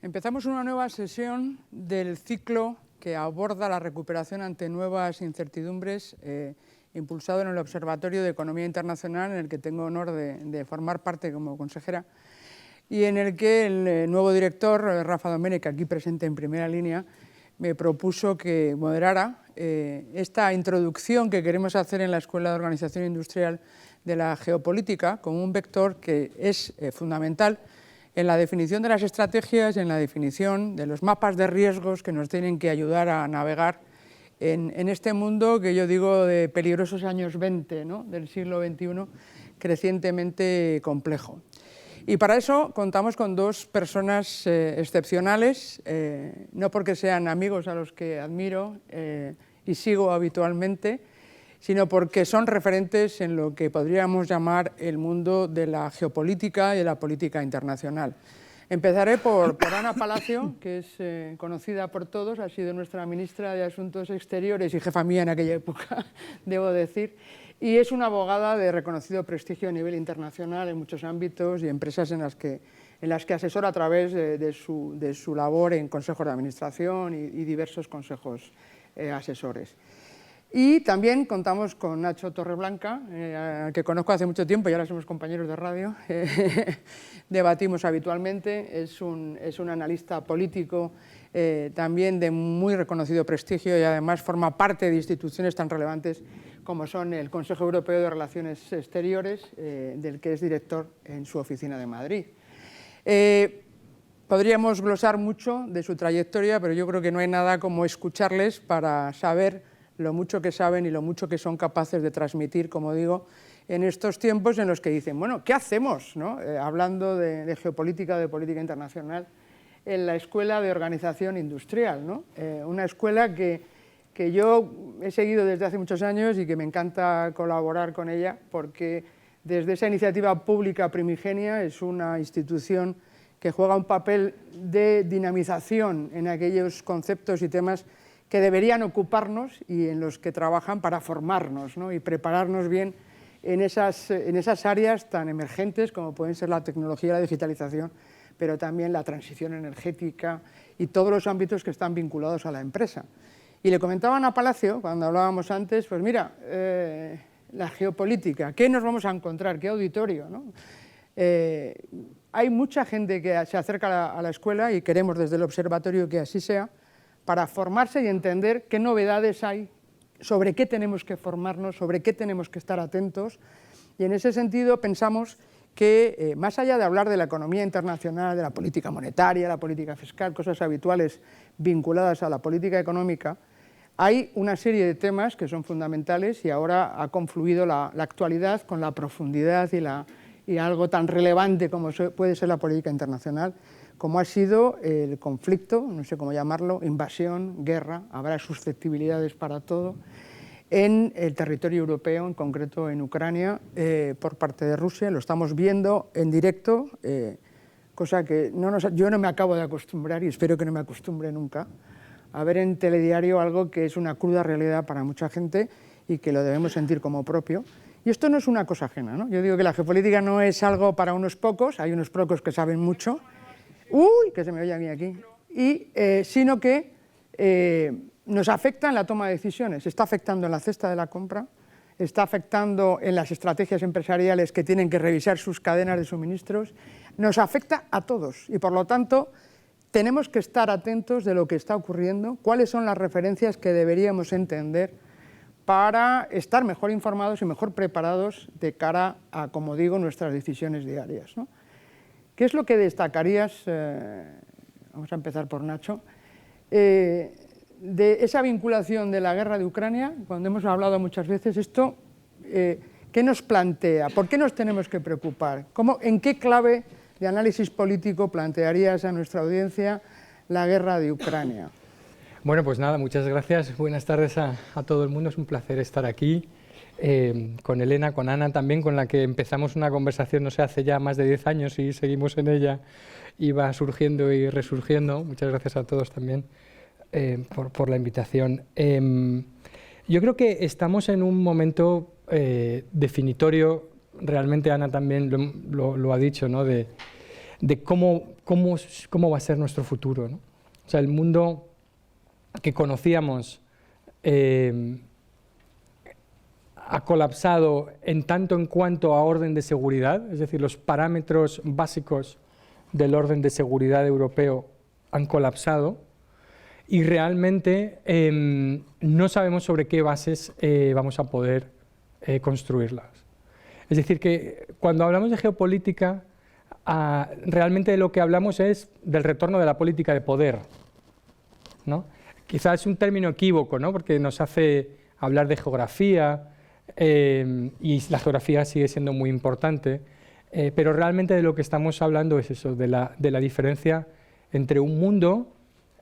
Empezamos una nueva sesión del ciclo que aborda la recuperación ante nuevas incertidumbres, impulsado en el Observatorio de Economía Internacional, en el que tengo honor de formar parte como consejera, y en el que el nuevo director, Rafa Domènech, aquí presente en primera línea, me propuso que moderara esta introducción que queremos hacer en la Escuela de Organización Industrial de la Geopolítica como un vector que es fundamental en la definición de las estrategias, en la definición de los mapas de riesgos que nos tienen que ayudar a navegar en este mundo que yo digo de peligrosos años 20, ¿no?, del siglo XXI, crecientemente complejo. Y para eso contamos con dos personas excepcionales, no porque sean amigos a los que admiro y sigo habitualmente, sino porque son referentes en lo que podríamos llamar el mundo de la geopolítica y de la política internacional. Empezaré por Ana Palacio, que es conocida por todos, ha sido nuestra ministra de Asuntos Exteriores y jefa mía en aquella época, debo decir, y es una abogada de reconocido prestigio a nivel internacional en muchos ámbitos y empresas en las que asesora a través de su labor en consejos de administración y diversos consejos asesores. Y también contamos con Nacho Torreblanca, al que conozco hace mucho tiempo y ahora somos compañeros de radio, debatimos habitualmente, es un analista político también de muy reconocido prestigio y además forma parte de instituciones tan relevantes como son el Consejo Europeo de Relaciones Exteriores, del que es director en su oficina de Madrid. Podríamos glosar mucho de su trayectoria, pero yo creo que no hay nada como escucharles para saber lo mucho que saben y lo mucho que son capaces de transmitir, como digo, en estos tiempos en los que dicen, bueno, ¿qué hacemos?, ¿no? Hablando de geopolítica, de política internacional, en la Escuela de Organización Industrial, ¿no? Una escuela que yo he seguido desde hace muchos años y que me encanta colaborar con ella, porque desde esa iniciativa pública primigenia es una institución que juega un papel de dinamización en aquellos conceptos y temas que deberían ocuparnos y en los que trabajan para formarnos, ¿no?, y prepararnos bien en esas áreas tan emergentes como pueden ser la tecnología y la digitalización, pero también la transición energética y todos los ámbitos que están vinculados a la empresa. Y le comentaban a Palacio, cuando hablábamos antes, pues mira, la geopolítica, ¿qué nos vamos a encontrar? ¿Qué auditorio?, ¿no? Hay mucha gente que se acerca a la escuela y queremos desde el observatorio que así sea, para formarse y entender qué novedades hay, sobre qué tenemos que formarnos, sobre qué tenemos que estar atentos. Y en ese sentido pensamos que, más allá de hablar de la economía internacional, de la política monetaria, la política fiscal, cosas habituales vinculadas a la política económica, hay una serie de temas que son fundamentales y ahora ha confluido la actualidad con la profundidad y algo tan relevante como puede ser la política internacional, como ha sido el conflicto, no sé cómo llamarlo, invasión, guerra, habrá susceptibilidades para todo, en el territorio europeo, en concreto en Ucrania, por parte de Rusia. Lo estamos viendo en directo, cosa que yo no me acabo de acostumbrar y espero que no me acostumbre nunca, a ver en telediario algo que es una cruda realidad para mucha gente y que lo debemos sentir como propio. Y esto no es una cosa ajena, ¿no? Yo digo que la geopolítica no es algo para unos pocos, hay unos pocos que saben mucho, que se me oye a mí aquí, sino que nos afecta en la toma de decisiones, está afectando en la cesta de la compra, está afectando en las estrategias empresariales que tienen que revisar sus cadenas de suministros, nos afecta a todos y por lo tanto tenemos que estar atentos de lo que está ocurriendo, cuáles son las referencias que deberíamos entender para estar mejor informados y mejor preparados de cara a, como digo, nuestras decisiones diarias, ¿no? ¿Qué es lo que destacarías, vamos a empezar por Nacho, de esa vinculación de la guerra de Ucrania, cuando hemos hablado muchas veces esto, qué nos plantea, por qué nos tenemos que preocupar, en qué clave de análisis político plantearías a nuestra audiencia la guerra de Ucrania? Bueno, pues nada, muchas gracias, buenas tardes a todo el mundo, es un placer estar aquí. Con Elena, con Ana también, con la que empezamos una conversación, no sé, hace ya más de 10 años y seguimos en ella y va surgiendo y resurgiendo. Muchas gracias a todos también por la invitación. Yo creo que estamos en un momento definitorio, realmente Ana también lo ha dicho, ¿no?, de de cómo va a ser nuestro futuro, ¿no? O sea, el mundo que conocíamos ha colapsado en tanto en cuanto a orden de seguridad, es decir, los parámetros básicos del orden de seguridad europeo han colapsado y realmente no sabemos sobre qué bases vamos a poder construirlas. Es decir, que cuando hablamos de geopolítica, realmente de lo que hablamos es del retorno de la política de poder, ¿no? Quizás es un término equívoco, ¿no? Porque nos hace hablar de geografía, y la geografía sigue siendo muy importante, pero realmente de lo que estamos hablando es eso, de la diferencia entre un mundo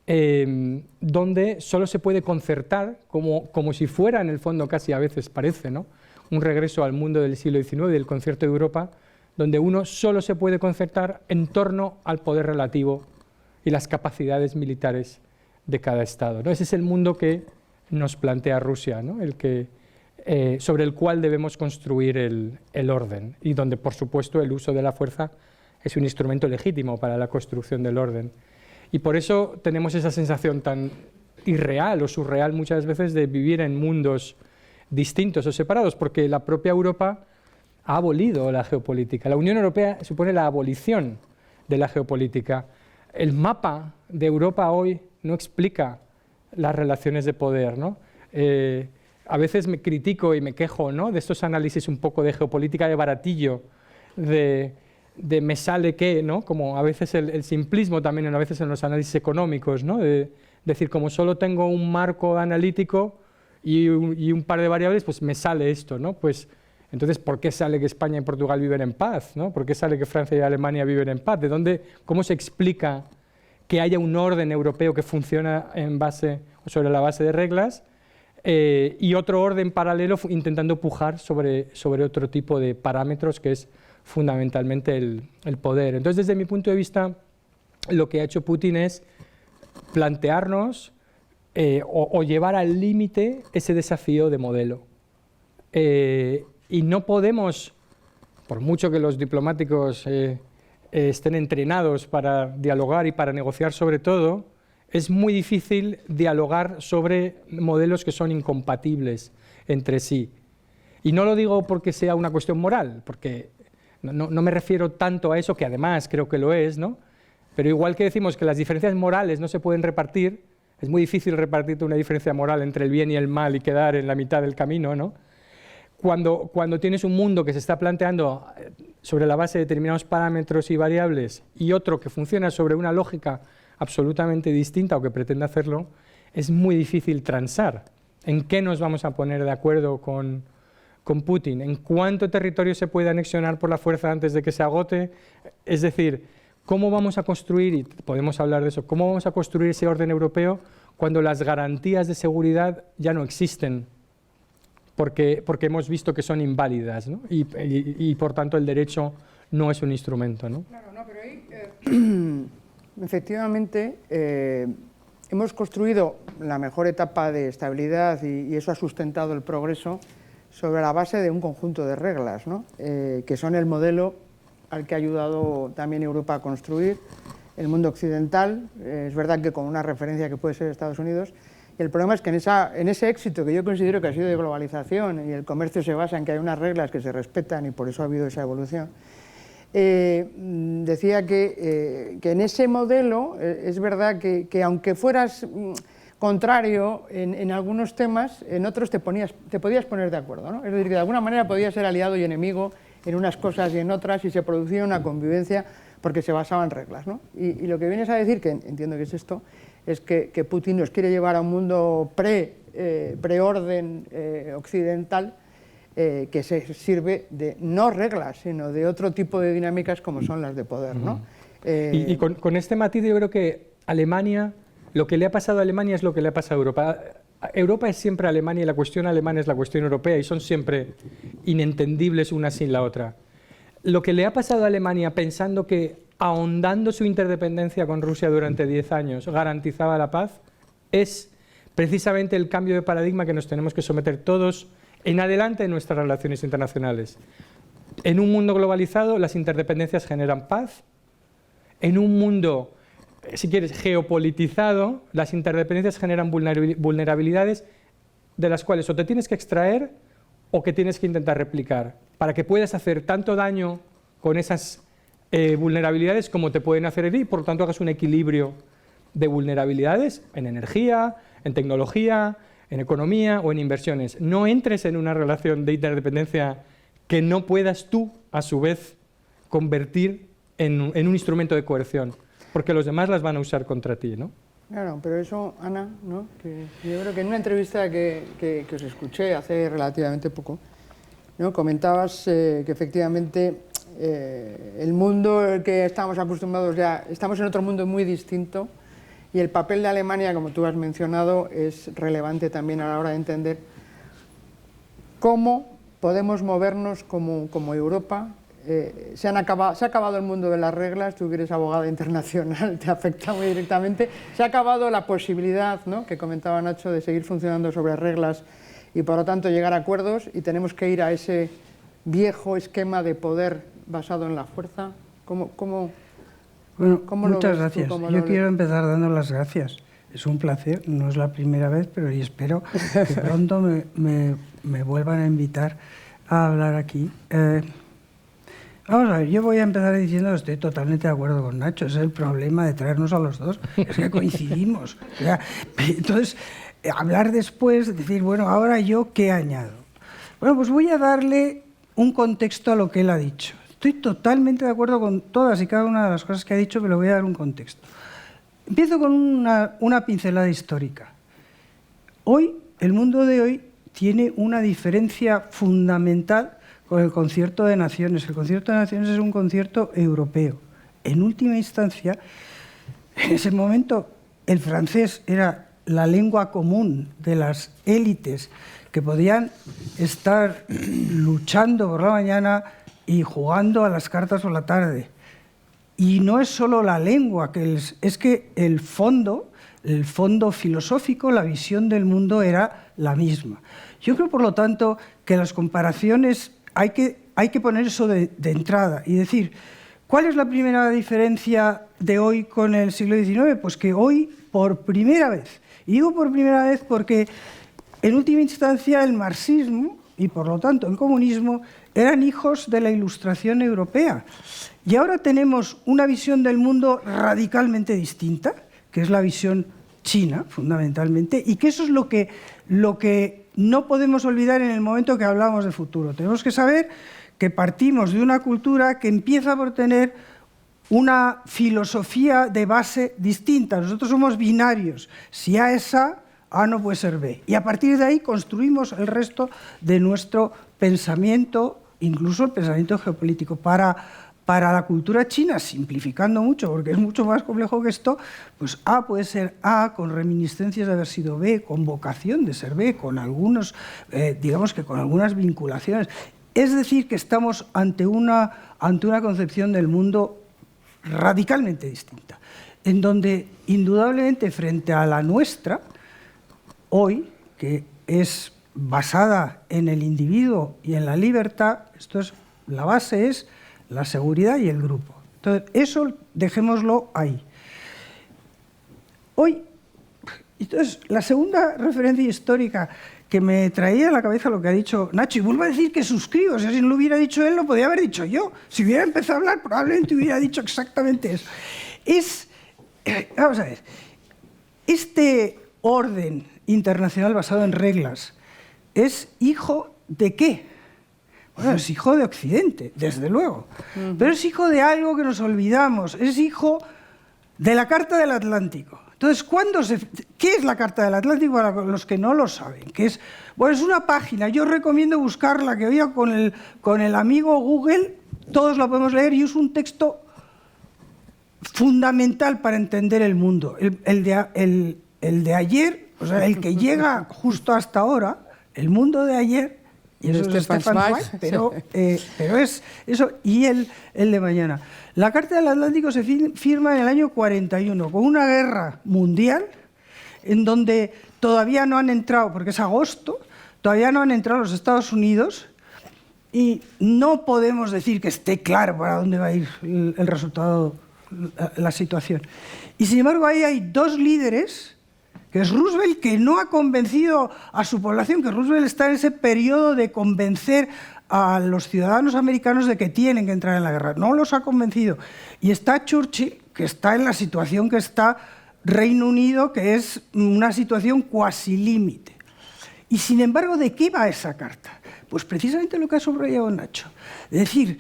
donde solo se puede concertar, como si fuera en el fondo casi a veces parece, ¿no? Un regreso al mundo del siglo XIX, del concierto de Europa, donde uno solo se puede concertar en torno al poder relativo y las capacidades militares de cada Estado, ¿no? Ese es el mundo que nos plantea Rusia, ¿no? Sobre el cual debemos construir el orden y donde, por supuesto, el uso de la fuerza es un instrumento legítimo para la construcción del orden. Y por eso tenemos esa sensación tan irreal o surreal muchas veces de vivir en mundos distintos o separados, porque la propia Europa ha abolido la geopolítica. La Unión Europea supone la abolición de la geopolítica. El mapa de Europa hoy no explica las relaciones de poder, ¿no? A veces me critico y me quejo, ¿no?, de estos análisis un poco de geopolítica de baratillo, de me sale qué, ¿no?, como a veces el simplismo también, a veces en los análisis económicos, ¿no?, de decir, como solo tengo un marco analítico y un par de variables, pues me sale esto, ¿no? Pues entonces, ¿por qué sale que España y Portugal viven en paz, ¿no? ¿Por qué sale que Francia y Alemania viven en paz? ¿Cómo se explica que haya un orden europeo que funciona sobre la base de reglas y otro orden paralelo intentando pujar sobre otro tipo de parámetros que es fundamentalmente el poder? Entonces, desde mi punto de vista, lo que ha hecho Putin es plantearnos o llevar al límite ese desafío de modelo. Y no podemos, por mucho que los diplomáticos estén entrenados para dialogar y para negociar sobre todo, es muy difícil dialogar sobre modelos que son incompatibles entre sí. Y no lo digo porque sea una cuestión moral, porque no me refiero tanto a eso, que además creo que lo es, ¿no? Pero igual que decimos que las diferencias morales no se pueden repartir, es muy difícil repartirte una diferencia moral entre el bien y el mal y quedar en la mitad del camino, ¿no? Cuando tienes un mundo que se está planteando sobre la base de determinados parámetros y variables y otro que funciona sobre una lógica absolutamente distinta o que pretende hacerlo, es muy difícil transar. ¿En qué nos vamos a poner de acuerdo con Putin? ¿En cuánto territorio se puede anexionar por la fuerza antes de que se agote? Es decir, ¿cómo vamos a construir, y podemos hablar de eso, cómo vamos a construir ese orden europeo cuando las garantías de seguridad ya no existen? Porque hemos visto que son inválidas, ¿no? Y por tanto el derecho no es un instrumento, ¿no? Claro, no, pero ahí efectivamente hemos construido la mejor etapa de estabilidad y eso ha sustentado el progreso sobre la base de un conjunto de reglas, ¿no? Que son el modelo al que ha ayudado también Europa a construir el mundo occidental. Es verdad que con una referencia que puede ser Estados Unidos. El problema es que en ese éxito que yo considero que ha sido de globalización y el comercio se basa en que hay unas reglas que se respetan y por eso ha habido esa evolución, decía que en ese modelo es verdad que aunque fueras contrario en algunos temas, en otros te podías poner de acuerdo, ¿no? Es decir, que de alguna manera podías ser aliado y enemigo en unas cosas y en otras y se producía una convivencia porque se basaba en reglas, ¿no? Y lo que vienes a decir, que entiendo que es esto, es que Putin nos quiere llevar a un mundo preorden occidental que se sirve de no reglas, sino de otro tipo de dinámicas como son las de poder, ¿no? Y con este matiz yo creo que Alemania, lo que le ha pasado a Alemania es lo que le ha pasado a Europa. Europa es siempre Alemania y la cuestión alemana es la cuestión europea y son siempre inentendibles una sin la otra. Lo que le ha pasado a Alemania pensando que ahondando su interdependencia con Rusia durante 10 años garantizaba la paz, es precisamente el cambio de paradigma que nos tenemos que someter todos en adelante en nuestras relaciones internacionales. En un mundo globalizado las interdependencias generan paz en un mundo, si quieres, geopolitizado, las interdependencias generan vulnerabilidades de las cuales o te tienes que extraer o que tienes que intentar replicar, para que puedas hacer tanto daño con esas vulnerabilidades como te pueden hacer herir, y por lo tanto hagas un equilibrio de vulnerabilidades en energía, en tecnología, en economía o en inversiones. No entres en una relación de interdependencia que no puedas tú, a su vez, convertir en un instrumento de coerción, porque los demás las van a usar contra ti, ¿no? Claro, pero eso, Ana, ¿no? Que yo creo que en una entrevista que os escuché hace relativamente poco, ¿no? Comentabas que efectivamente el mundo al que estamos acostumbrados ya, estamos en otro mundo muy distinto, y el papel de Alemania, como tú has mencionado, es relevante también a la hora de entender cómo podemos movernos como Europa. Se ha acabado el mundo de las reglas, tú que eres abogada internacional, te afecta muy directamente. Se ha acabado la posibilidad, ¿no?, que comentaba Nacho, de seguir funcionando sobre reglas y por lo tanto llegar a acuerdos, y tenemos que ir a ese viejo esquema de poder basado en la fuerza. Bueno, muchas gracias. Yo quiero empezar dando las gracias. Es un placer, no es la primera vez, pero espero que pronto me vuelvan a invitar a hablar aquí. Vamos a ver, yo voy a empezar diciendo que estoy totalmente de acuerdo con Nacho. Es el problema de traernos a los dos, es que coincidimos. O sea, entonces, hablar después, decir, bueno, ahora yo, ¿qué añado? Bueno, pues voy a darle un contexto a lo que él ha dicho. Estoy totalmente de acuerdo con todas y cada una de las cosas que ha dicho, pero le voy a dar un contexto. Empiezo con una pincelada histórica. Hoy, el mundo de hoy tiene una diferencia fundamental con el Concierto de Naciones. El Concierto de Naciones es un concierto europeo. En última instancia, en ese momento, el francés era la lengua común de las élites que podían estar luchando por la mañana y jugando a las cartas por la tarde. Y no es solo la lengua, es que el fondo filosófico, la visión del mundo era la misma. Yo creo, por lo tanto, que las comparaciones hay que poner eso de entrada y decir, ¿cuál es la primera diferencia de hoy con el siglo XIX? Pues que hoy, por primera vez, y digo por primera vez porque en última instancia el marxismo y por lo tanto el comunismo eran hijos de la Ilustración europea. Y ahora tenemos una visión del mundo radicalmente distinta, que es la visión china, fundamentalmente, y que eso es lo que no podemos olvidar en el momento que hablamos de futuro. Tenemos que saber que partimos de una cultura que empieza por tener una filosofía de base distinta. Nosotros somos binarios. Si A es A no puede ser B. Y a partir de ahí construimos el resto de nuestro pensamiento, incluso el pensamiento geopolítico. Para la cultura china, simplificando mucho, porque es mucho más complejo que esto, pues A puede ser A con reminiscencias de haber sido B, con vocación de ser B, con algunos, digamos que con algunas vinculaciones. Es decir, que estamos ante una concepción del mundo radicalmente distinta, en donde indudablemente frente a la nuestra, hoy, que es basada en el individuo y en la libertad, la base es la seguridad y el grupo. Entonces, eso dejémoslo ahí. Hoy, entonces, la segunda referencia histórica que me traía a la cabeza lo que ha dicho Nacho, y vuelvo a decir que suscribo, o sea, si no lo hubiera dicho él, lo podía haber dicho yo. Si hubiera empezado a hablar, probablemente hubiera dicho exactamente eso. Vamos a ver, este orden internacional basado en reglas es hijo ¿de qué? Bueno, es hijo de Occidente, desde luego, pero es hijo de algo que nos olvidamos, es hijo de la Carta del Atlántico. Entonces, ¿qué es la Carta del Atlántico para los que no lo saben? Es una página, yo recomiendo buscarla, que hoy con el amigo Google todos la podemos leer, y es un texto fundamental para entender el mundo. El de ayer, o sea, el que llega justo hasta ahora, el mundo de ayer, y eso es Stefan Zweig, pero es eso, y el de mañana. La Carta del Atlántico se firma en el año 41, con una guerra mundial en donde todavía no han entrado, porque es agosto, todavía no han entrado los Estados Unidos, y no podemos decir que esté claro para dónde va a ir el resultado la situación. Y sin embargo ahí hay dos líderes, que es Roosevelt, que no ha convencido a su población, que Roosevelt está en ese periodo de convencer a los ciudadanos americanos de que tienen que entrar en la guerra. No los ha convencido. Y está Churchill, que está en la situación que está Reino Unido, que es una situación cuasi límite. Y sin embargo, ¿de qué va esa carta? Pues precisamente lo que ha subrayado Nacho. Es decir,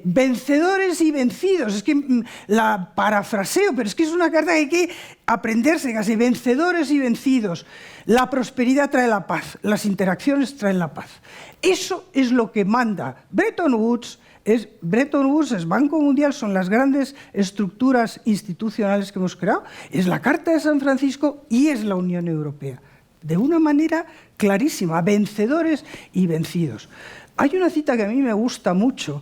vencedores y vencidos. Es que la parafraseo, pero es que es una carta que hay que aprenderse casi. Vencedores y vencidos. La prosperidad trae la paz, las interacciones traen la paz. Eso es lo que manda Bretton Woods. Bretton Woods, es Banco Mundial, son las grandes estructuras institucionales que hemos creado. Es la Carta de San Francisco y es la Unión Europea. De una manera clarísima, vencedores y vencidos. Hay una cita que a mí me gusta mucho,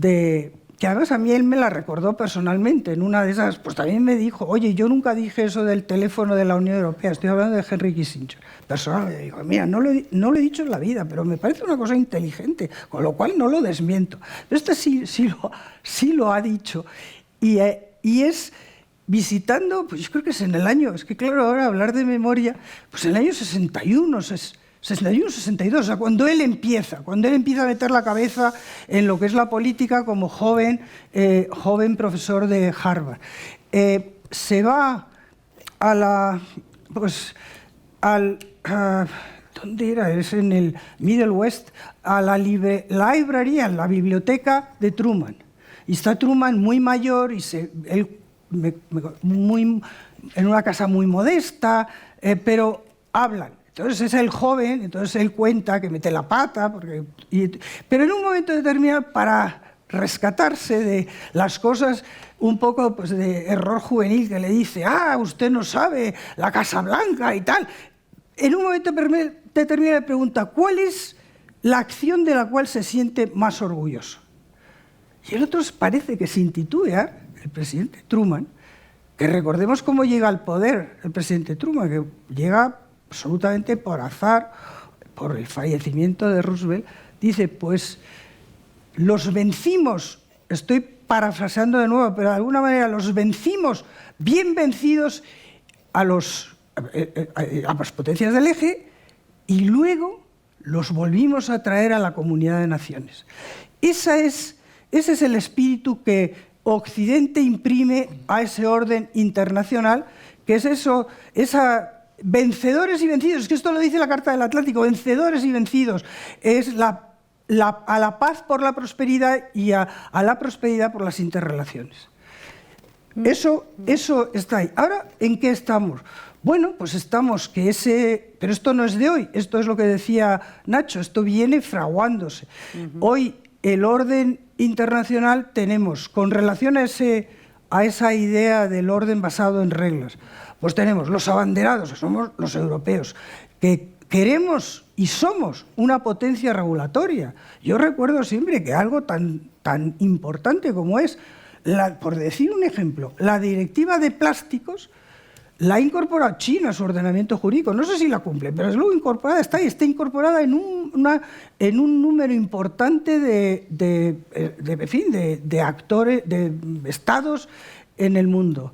que además a mí él me la recordó personalmente, en una de esas, pues también me dijo, oye, yo nunca dije eso del teléfono de la Unión Europea, estoy hablando de Henry Kissinger. Personalmente digo, mira, no lo he dicho en la vida, pero me parece una cosa inteligente, con lo cual no lo desmiento. Pero este sí lo ha dicho, y es... visitando, pues yo creo que es en el año, es que claro, ahora hablar de memoria, pues en el año 61, 62, o sea, cuando él empieza a meter la cabeza en lo que es la política como joven profesor de Harvard. Se va a la, pues, ¿dónde era? Es en el Middle West, a la librería, la biblioteca de Truman. Y está Truman muy mayor y él en una casa muy modesta, pero hablan. Entonces es el joven, entonces él cuenta que mete la pata, pero en un momento determinado, para rescatarse de las cosas, un poco pues, de error juvenil, que le dice, usted no sabe, la Casa Blanca y tal. En un momento determinado le pregunta, ¿cuál es la acción de la cual se siente más orgulloso? Y el otro parece que se intitúa, el presidente Truman, que recordemos cómo llega al poder el presidente Truman, que llega absolutamente por azar, por el fallecimiento de Roosevelt, dice, pues los vencimos, estoy parafraseando de nuevo, pero de alguna manera los vencimos bien vencidos a las potencias del eje y luego los volvimos a traer a la comunidad de naciones. Ese es el espíritu que Occidente imprime a ese orden internacional, que es eso, vencedores y vencidos, es que esto lo dice la Carta del Atlántico, vencedores y vencidos, es a la paz por la prosperidad y a la prosperidad por las interrelaciones. Eso está ahí. Ahora, ¿en qué estamos? Bueno, pues estamos pero esto no es de hoy, esto es lo que decía Nacho, esto viene fraguándose. Hoy el orden internacional tenemos, con relación a esa idea del orden basado en reglas, pues tenemos los abanderados, que somos los europeos, que queremos y somos una potencia regulatoria. Yo recuerdo siempre que algo tan importante como es, por decir un ejemplo, la directiva de plásticos, la ha incorporado China a su ordenamiento jurídico. No sé si la cumple, pero es luego incorporada, está incorporada en un número importante de actores, de estados en el mundo.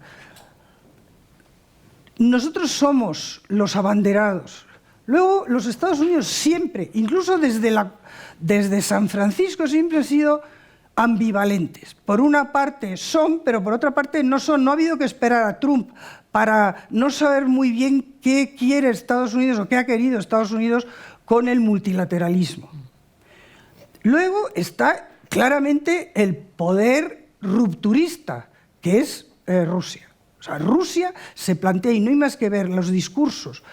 Nosotros somos los abanderados. Luego, los Estados Unidos siempre, incluso desde San Francisco, siempre han sido ambivalentes. Por una parte son, pero por otra parte no son. No ha habido que esperar a Trump para no saber muy bien qué quiere Estados Unidos o qué ha querido Estados Unidos con el multilateralismo. Luego está claramente el poder rupturista, que es Rusia. O sea, Rusia se plantea, y no hay más que ver los discursos,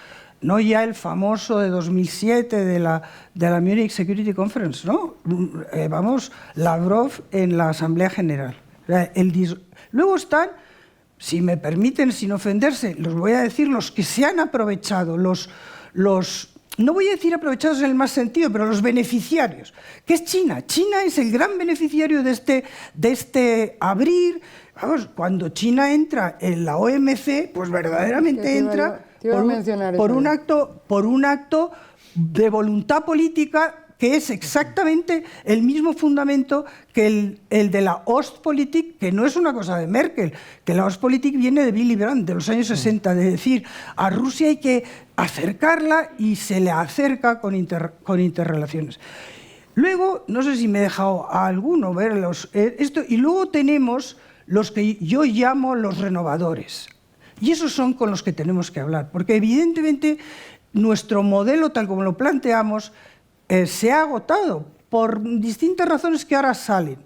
no ya el famoso de 2007 de la Munich Security Conference, ¿no? Lavrov en la Asamblea General. Luego están, si me permiten, sin ofenderse, los voy a decir, los que se han aprovechado, no voy a decir aprovechados en el más sentido, pero los beneficiarios, que es China. China es el gran beneficiario de este abrir. Vamos, cuando China entra en la OMC, pues verdaderamente entra por un acto de voluntad política que es exactamente el mismo fundamento que el de la Ostpolitik, que no es una cosa de Merkel, que la Ostpolitik viene de Willy Brandt, de los años 60, de decir, a Rusia hay que acercarla y se le acerca con interrelaciones. Luego, no sé si me he dejado a alguno ver esto, y luego tenemos los que yo llamo los renovadores. Y esos son con los que tenemos que hablar, porque evidentemente nuestro modelo, tal como lo planteamos, se ha agotado por distintas razones que ahora salen.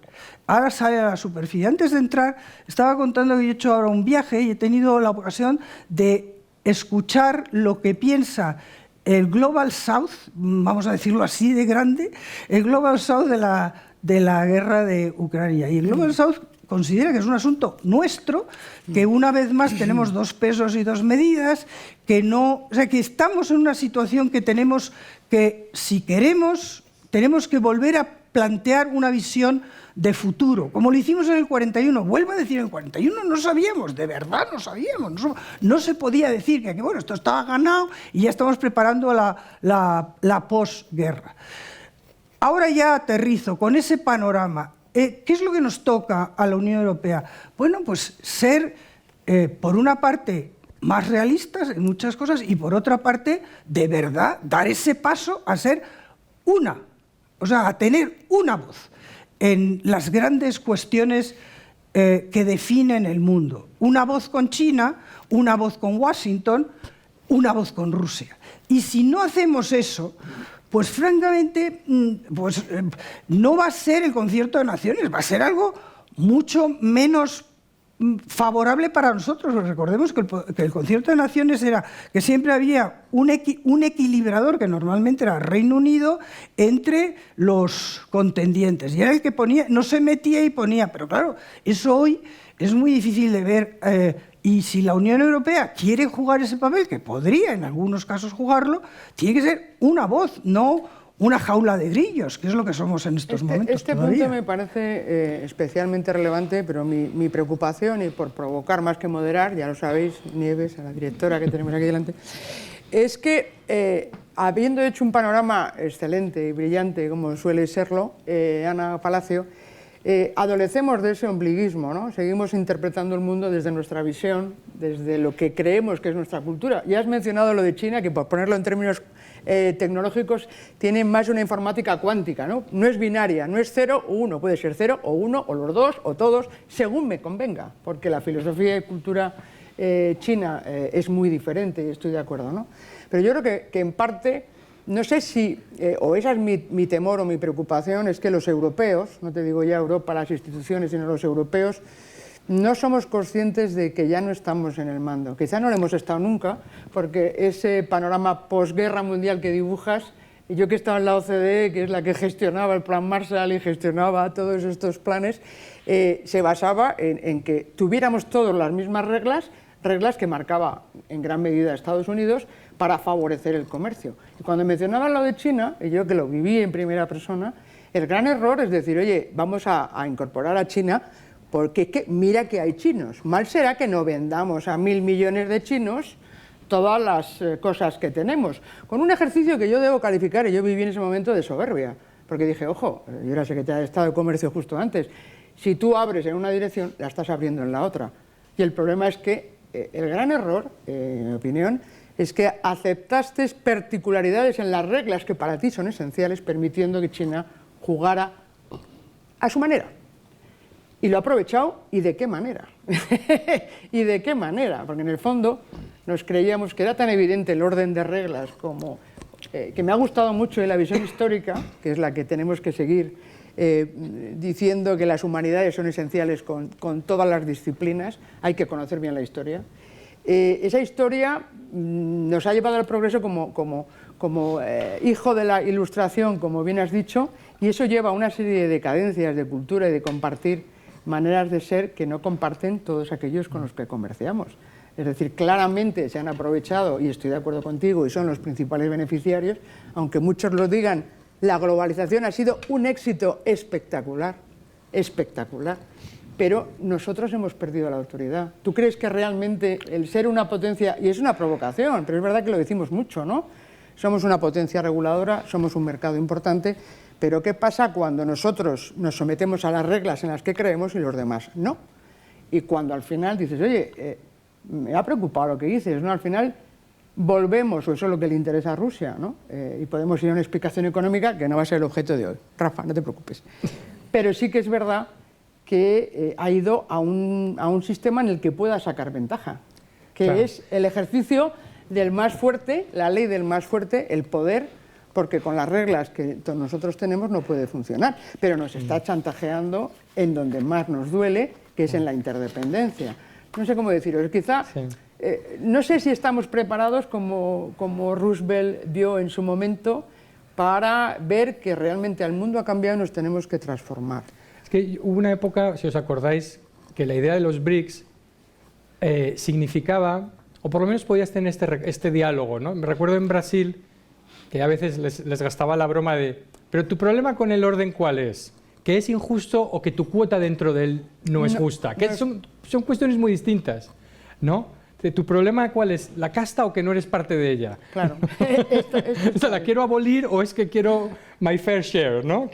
Ahora sale a la superficie. Antes de entrar, estaba contando que yo he hecho ahora un viaje y he tenido la ocasión de escuchar lo que piensa el Global South, vamos a decirlo así de grande, el Global South de la guerra de Ucrania. Y el Global South considera que es un asunto nuestro, que una vez más tenemos 2 pesos y 2 medidas, que no, o sea, que estamos en una situación que tenemos que, si queremos, tenemos que volver a plantear una visión de futuro, como lo hicimos en el 41. Vuelvo a decir, en el 41 no sabíamos, de verdad no sabíamos, no se podía decir que bueno, esto estaba ganado y ya estamos preparando la posguerra. Ahora ya aterrizo con ese panorama. ¿Qué es lo que nos toca a la Unión Europea? Bueno, pues ser, por una parte, más realistas en muchas cosas y, por otra parte, de verdad, dar ese paso a ser una, o sea, a tener una voz en las grandes cuestiones que definen el mundo. Una voz con China, una voz con Washington, una voz con Rusia. Y si no hacemos eso, pues francamente, no va a ser el Concierto de Naciones, va a ser algo mucho menos favorable para nosotros. Recordemos que el Concierto de Naciones era que siempre había un equilibrador, que normalmente era Reino Unido, entre los contendientes. Y era el que ponía, no se metía y ponía, pero claro, eso hoy es muy difícil de ver. Y si la Unión Europea quiere jugar ese papel, que podría en algunos casos jugarlo, tiene que ser una voz, no una jaula de grillos, que es lo que somos en estos momentos. Este punto me parece especialmente relevante, pero mi preocupación, y por provocar más que moderar, ya lo sabéis, Nieves, a la directora que tenemos aquí delante, es que habiendo hecho un panorama excelente y brillante, como suele serlo, Ana Palacio, adolecemos de ese ombliguismo, ¿no? Seguimos interpretando el mundo desde nuestra visión, desde lo que creemos que es nuestra cultura. Ya has mencionado lo de China, que por ponerlo en términos tecnológicos, tiene más una informática cuántica, ¿no? No es binaria, no es 0 o 1, puede ser 0 o 1 o los dos o todos, según me convenga, porque la filosofía y cultura china es muy diferente, y estoy de acuerdo, ¿no? Pero yo creo que en parte, no sé si, o esa es mi temor o mi preocupación, es que los europeos, no te digo ya Europa, las instituciones, sino los europeos, no somos conscientes de que ya no estamos en el mando. Quizá no lo hemos estado nunca, porque ese panorama posguerra mundial que dibujas, y yo que estaba en la OCDE, que es la que gestionaba el Plan Marshall y gestionaba todos estos planes, se basaba en que tuviéramos todos las mismas reglas que marcaba en gran medida Estados Unidos para favorecer el comercio. Y cuando mencionaba lo de China, y yo que lo viví en primera persona, el gran error es decir, oye, vamos a incorporar a China porque es que mira que hay chinos. Mal será que no vendamos a 1.000 millones de chinos todas las cosas que tenemos. Con un ejercicio que yo debo calificar, y yo viví en ese momento de soberbia, porque dije, ojo, yo era secretaria de Estado de Comercio justo antes, si tú abres en una dirección, la estás abriendo en la otra. Y el problema es que el gran error, en mi opinión, es que aceptaste particularidades en las reglas que para ti son esenciales, permitiendo que China jugara a su manera. Y lo ha aprovechado, ¿y de qué manera? ¿Y de qué manera? Porque en el fondo nos creíamos que era tan evidente el orden de reglas como que me ha gustado mucho en la visión histórica, que es la que tenemos que seguir, diciendo que las humanidades son esenciales con todas las disciplinas, hay que conocer bien la historia. Esa historia nos ha llevado al progreso como hijo de la Ilustración, como bien has dicho, y eso lleva a una serie de decadencias de cultura y de compartir maneras de ser que no comparten todos aquellos con los que comerciamos. Es decir, claramente se han aprovechado, y estoy de acuerdo contigo, y son los principales beneficiarios, aunque muchos lo digan, la globalización ha sido un éxito espectacular, espectacular. Pero nosotros hemos perdido la autoridad. ¿Tú crees que realmente el ser una potencia, y es una provocación, pero es verdad que lo decimos mucho, ¿no? somos una potencia reguladora, somos un mercado importante, pero ¿qué pasa cuando nosotros nos sometemos a las reglas en las que creemos y los demás no? Y cuando al final dices, oye, me ha preocupado lo que dices, ¿no? Al final volvemos, o eso es lo que le interesa a Rusia, ¿no? Y podemos ir a una explicación económica que no va a ser el objeto de hoy. Rafa, no te preocupes. Pero sí que es verdad que ha ido a un sistema en el que pueda sacar ventaja, que claro, es el ejercicio del más fuerte, la ley del más fuerte, el poder, porque con las reglas que nosotros tenemos no puede funcionar, pero nos está chantajeando en donde más nos duele, que es en la interdependencia. No sé cómo deciros, quizá, sí. No sé si estamos preparados como Roosevelt vio en su momento para ver que realmente el mundo ha cambiado y nos tenemos que transformar. Es que hubo una época, si os acordáis, que la idea de los BRICS significaba, o por lo menos podías tener este diálogo, ¿no? Me recuerdo en Brasil que a veces les gastaba la broma de, pero tu problema con el orden ¿cuál es? ¿Que es injusto o que tu cuota dentro de él no es justa? Que son cuestiones muy distintas, ¿no? ¿Tu problema cuál es? ¿La casta o que no eres parte de ella? Claro. Esto ¿la quiero abolir o es que quiero my fair share, ¿no?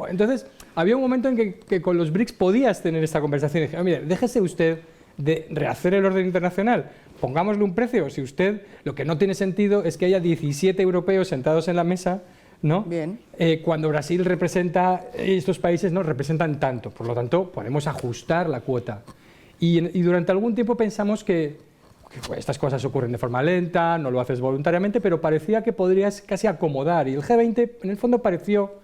Entonces, había un momento en que con los BRICS podías tener esta conversación y dije, mire, déjese usted de rehacer el orden internacional, pongámosle un precio. Si usted, lo que no tiene sentido es que haya 17 europeos sentados en la mesa, ¿no? Bien. Cuando Brasil representa, estos países no representan tanto, por lo tanto podemos ajustar la cuota. Y durante algún tiempo pensamos que estas cosas ocurren de forma lenta, no lo haces voluntariamente, pero parecía que podrías casi acomodar. Y el G20 en el fondo pareció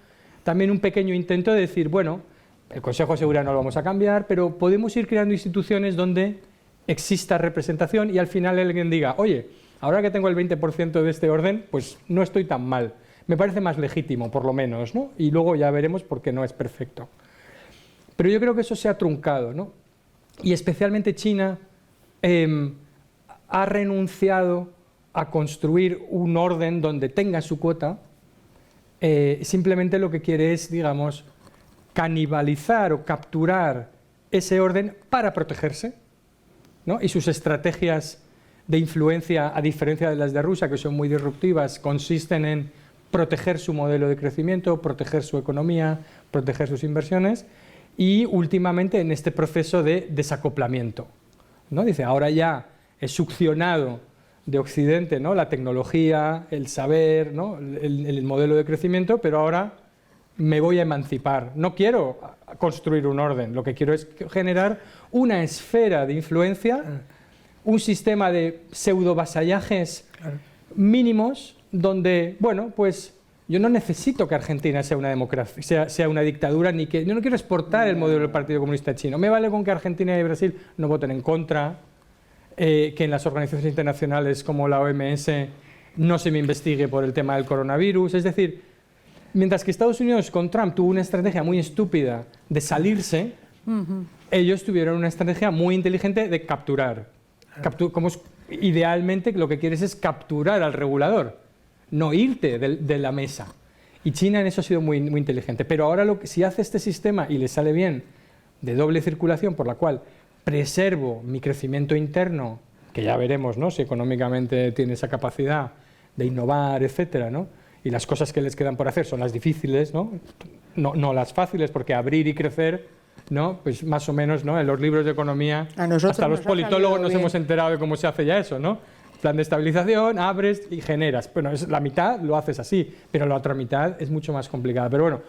también un pequeño intento de decir, bueno, el Consejo de Seguridad no lo vamos a cambiar, pero podemos ir creando instituciones donde exista representación y al final alguien diga, oye, ahora que tengo el 20% de este orden, pues no estoy tan mal. Me parece más legítimo, por lo menos, ¿no? Y luego ya veremos por qué no es perfecto. Pero yo creo que eso se ha truncado, ¿no? Y especialmente China ha renunciado a construir un orden donde tenga su cuota, simplemente lo que quiere es, digamos, canibalizar o capturar ese orden para protegerse, ¿no? Y sus estrategias de influencia, a diferencia de las de Rusia, que son muy disruptivas, consisten en proteger su modelo de crecimiento, proteger su economía, proteger sus inversiones y últimamente en este proceso de desacoplamiento, ¿no? Dice, ahora ya he succionado de Occidente, ¿no? La tecnología, el saber, ¿no? el modelo de crecimiento, pero ahora me voy a emancipar. No quiero construir un orden, lo que quiero es generar una esfera de influencia, un sistema de pseudo-vasallajes mínimos donde, bueno, pues yo no necesito que Argentina sea una democracia, sea una dictadura, ni que yo no quiero exportar el modelo del Partido Comunista Chino. Me vale con que Argentina y Brasil no voten en contra, que en las organizaciones internacionales como la OMS no se me investigue por el tema del coronavirus. Es decir, mientras que Estados Unidos con Trump tuvo una estrategia muy estúpida de salirse, ellos tuvieron una estrategia muy inteligente de capturar. Idealmente lo que quieres es capturar al regulador, no irte de la mesa. Y China en eso ha sido muy, muy inteligente. Pero ahora si hace este sistema y le sale bien de doble circulación, por la cual preservo mi crecimiento interno, que ya veremos, ¿no? Si económicamente tiene esa capacidad de innovar, etcétera, ¿no? Y las cosas que les quedan por hacer son las difíciles, ¿no? No las fáciles, porque abrir y crecer, ¿no? Pues más o menos, ¿no? En los libros de economía, hasta los politólogos nos hemos enterado de cómo se hace ya eso, ¿no? Plan de estabilización, abres y generas. Bueno, la mitad lo haces así, pero la otra mitad es mucho más complicada. Pero bueno,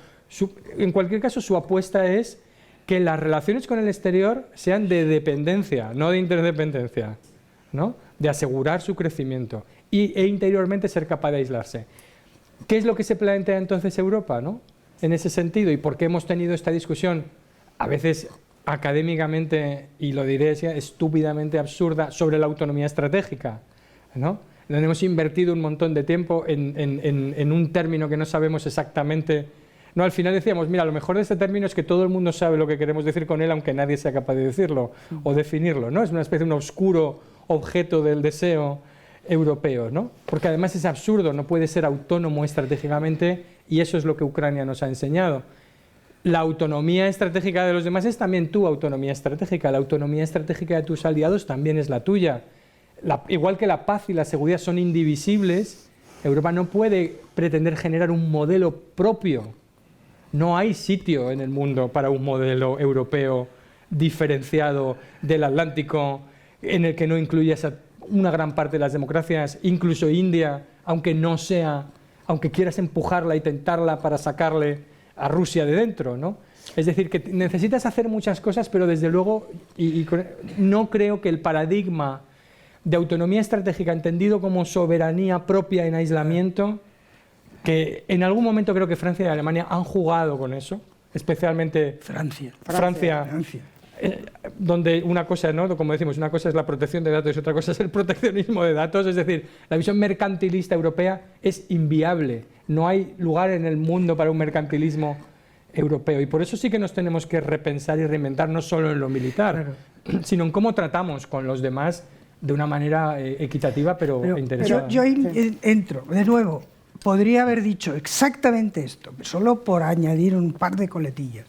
en cualquier caso su apuesta es que las relaciones con el exterior sean de dependencia, no de interdependencia, ¿no? De asegurar su crecimiento e interiormente ser capaz de aislarse. ¿Qué es lo que se plantea entonces Europa, ¿no? En ese sentido, y por qué hemos tenido esta discusión a veces académicamente, y lo diré estúpidamente absurda, sobre la autonomía estratégica, ¿no? Donde hemos invertido un montón de tiempo en un término que no sabemos exactamente. No, al final decíamos, mira, lo mejor de este término es que todo el mundo sabe lo que queremos decir con él, aunque nadie sea capaz de decirlo o definirlo, ¿no? Es una especie de un oscuro objeto del deseo europeo, ¿no? Porque además es absurdo, no puede ser autónomo estratégicamente, y eso es lo que Ucrania nos ha enseñado. La autonomía estratégica de los demás es también tu autonomía estratégica, la autonomía estratégica de tus aliados también es la tuya. Igual que la paz y la seguridad son indivisibles, Europa no puede pretender generar un modelo propio. No hay sitio en el mundo para un modelo europeo diferenciado del Atlántico, en el que no incluya una gran parte de las democracias, incluso India, aunque quieras empujarla y tentarla para sacarle a Rusia de dentro, ¿no? Es decir, que necesitas hacer muchas cosas, pero desde luego no creo que el paradigma de autonomía estratégica entendido como soberanía propia en aislamiento, que en algún momento creo que Francia y Alemania han jugado con eso, especialmente Francia. Donde una cosa, ¿no?, como decimos, una cosa es la protección de datos y otra cosa es el proteccionismo de datos, es decir, la visión mercantilista europea es inviable, no hay lugar en el mundo para un mercantilismo europeo, y por eso sí que nos tenemos que repensar y reinventar, no solo en lo militar, sino en cómo tratamos con los demás de una manera equitativa pero interesada. Yo entro, de nuevo, podría haber dicho exactamente esto, solo por añadir un par de coletillas.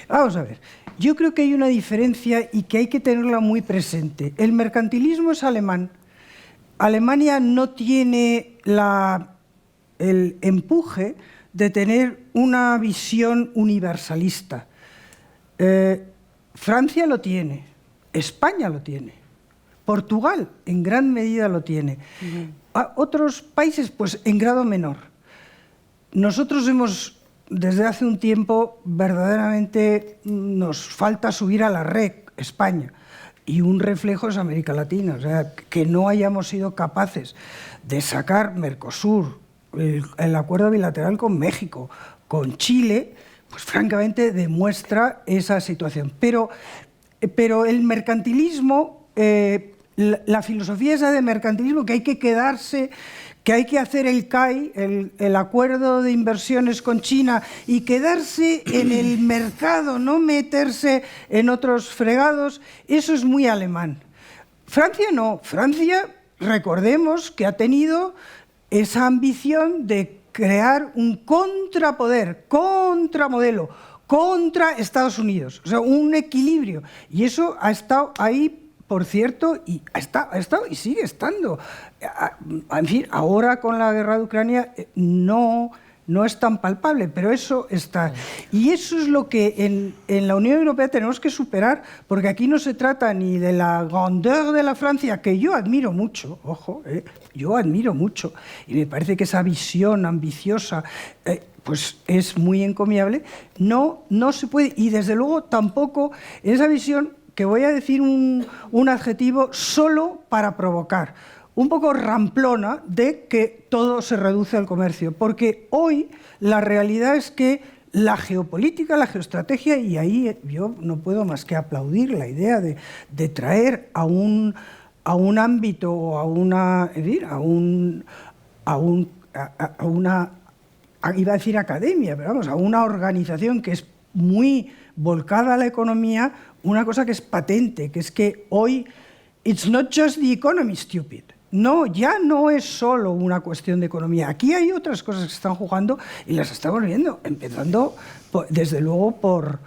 Vamos a ver. Yo creo que hay una diferencia y que hay que tenerla muy presente. El mercantilismo es alemán. Alemania no tiene el empuje de tener una visión universalista. Francia lo tiene, España lo tiene, Portugal en gran medida lo tiene. Otros países, pues en grado menor. Nosotros desde hace un tiempo, verdaderamente nos falta subir a la red, España, y un reflejo es América Latina, o sea, que no hayamos sido capaces de sacar Mercosur, el acuerdo bilateral con México, con Chile, pues francamente demuestra esa situación. Pero el mercantilismo, la filosofía esa de mercantilismo, que hay que quedarse, que hay que hacer el CAI, el acuerdo de inversiones con China, y quedarse en el mercado, no meterse en otros fregados, eso es muy alemán. Francia no. Francia, recordemos que ha tenido esa ambición de crear un contrapoder, contramodelo, contra Estados Unidos, o sea, un equilibrio. Y eso ha estado ahí, por cierto, y ha estado y sigue estando. En fin, ahora con la guerra de Ucrania no es tan palpable, pero eso está. Y eso es lo que en la Unión Europea tenemos que superar, porque aquí no se trata ni de la grandeur de la Francia, que yo admiro mucho, ojo, yo admiro mucho, y me parece que esa visión ambiciosa pues es muy encomiable. No se puede, y desde luego tampoco en esa visión, que voy a decir un adjetivo solo para provocar, un poco ramplona, de que todo se reduce al comercio, porque hoy la realidad es que la geopolítica, la geoestrategia, y ahí yo no puedo más que aplaudir la idea de traer a un ámbito o a una, iba a decir academia, pero vamos, a una organización que es muy volcada a la economía, una cosa que es patente, que es que hoy it's not just the economy, stupid. No, ya no es solo una cuestión de economía. Aquí hay otras cosas que están jugando y las estamos viendo, empezando desde luego por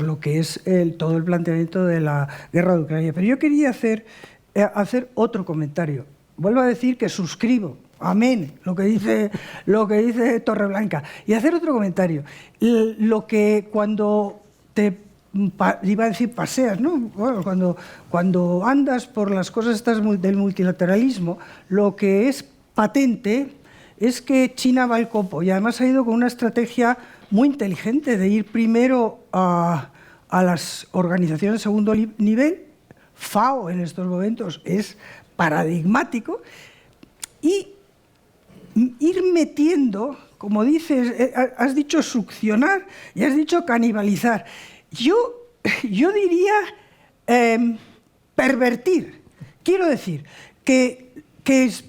lo que es todo el planteamiento de la guerra de Ucrania. Pero yo quería hacer otro comentario. Vuelvo a decir que suscribo, amén, lo que dice Torreblanca. Y hacer otro comentario. Lo que cuando iba a decir paseas, ¿no? Bueno, cuando andas por las cosas estas del multilateralismo, lo que es patente es que China va al copo, y además ha ido con una estrategia muy inteligente de ir primero a las organizaciones de segundo nivel. FAO en estos momentos es paradigmático, y ir metiendo, como dices, has dicho succionar y has dicho canibalizar. Yo diría pervertir. Quiero decir que es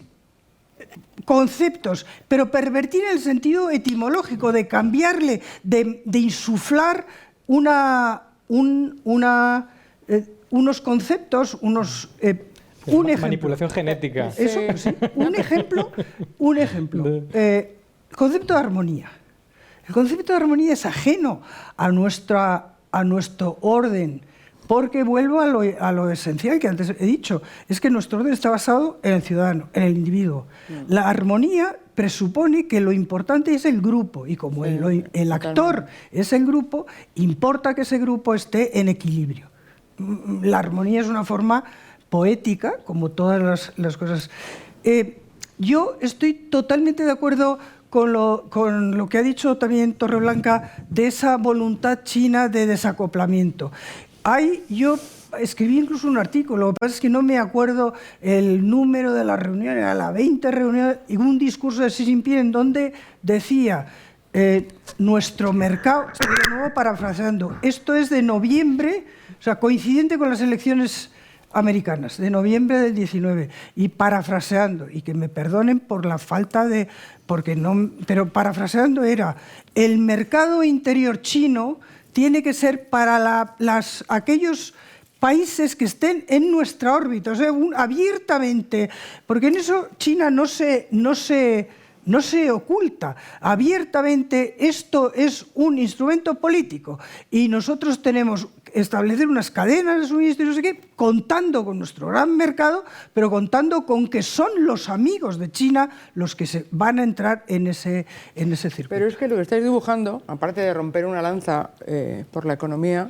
conceptos, pero pervertir en el sentido etimológico, de cambiarle, de insuflar unos conceptos, un ejemplo. Manipulación genética. Eso, sí. Un ejemplo. Concepto de armonía. El concepto de armonía es ajeno a nuestro orden porque vuelvo a lo esencial que antes he dicho, es que nuestro orden está basado en el ciudadano, en el individuo. La armonía presupone que lo importante es el grupo, y como el actor es el grupo, importa que ese grupo esté en equilibrio. La armonía es una forma poética, como todas las cosas. Yo estoy totalmente de acuerdo con lo que ha dicho también Torreblanca de esa voluntad china de desacoplamiento. Yo escribí incluso un artículo, lo que pasa es que no me acuerdo el número de la reunión, era la 20 reunión, y un discurso de Xi Jinping en donde decía, nuestro mercado, de nuevo parafraseando, esto es de noviembre, o sea, coincidente con las elecciones americanas, de noviembre del 19, y parafraseando, y que me perdonen por la falta de... pero parafraseando era, el mercado interior chino tiene que ser para aquellos países que estén en nuestra órbita, o sea, abiertamente, porque en eso China no se oculta. Abiertamente esto es un instrumento político y nosotros tenemos que establecer unas cadenas de suministro y no sé qué, contando con nuestro gran mercado, pero contando con que son los amigos de China los que se van a entrar en ese circuito. Pero es que lo que estáis dibujando, aparte de romper una lanza por la economía,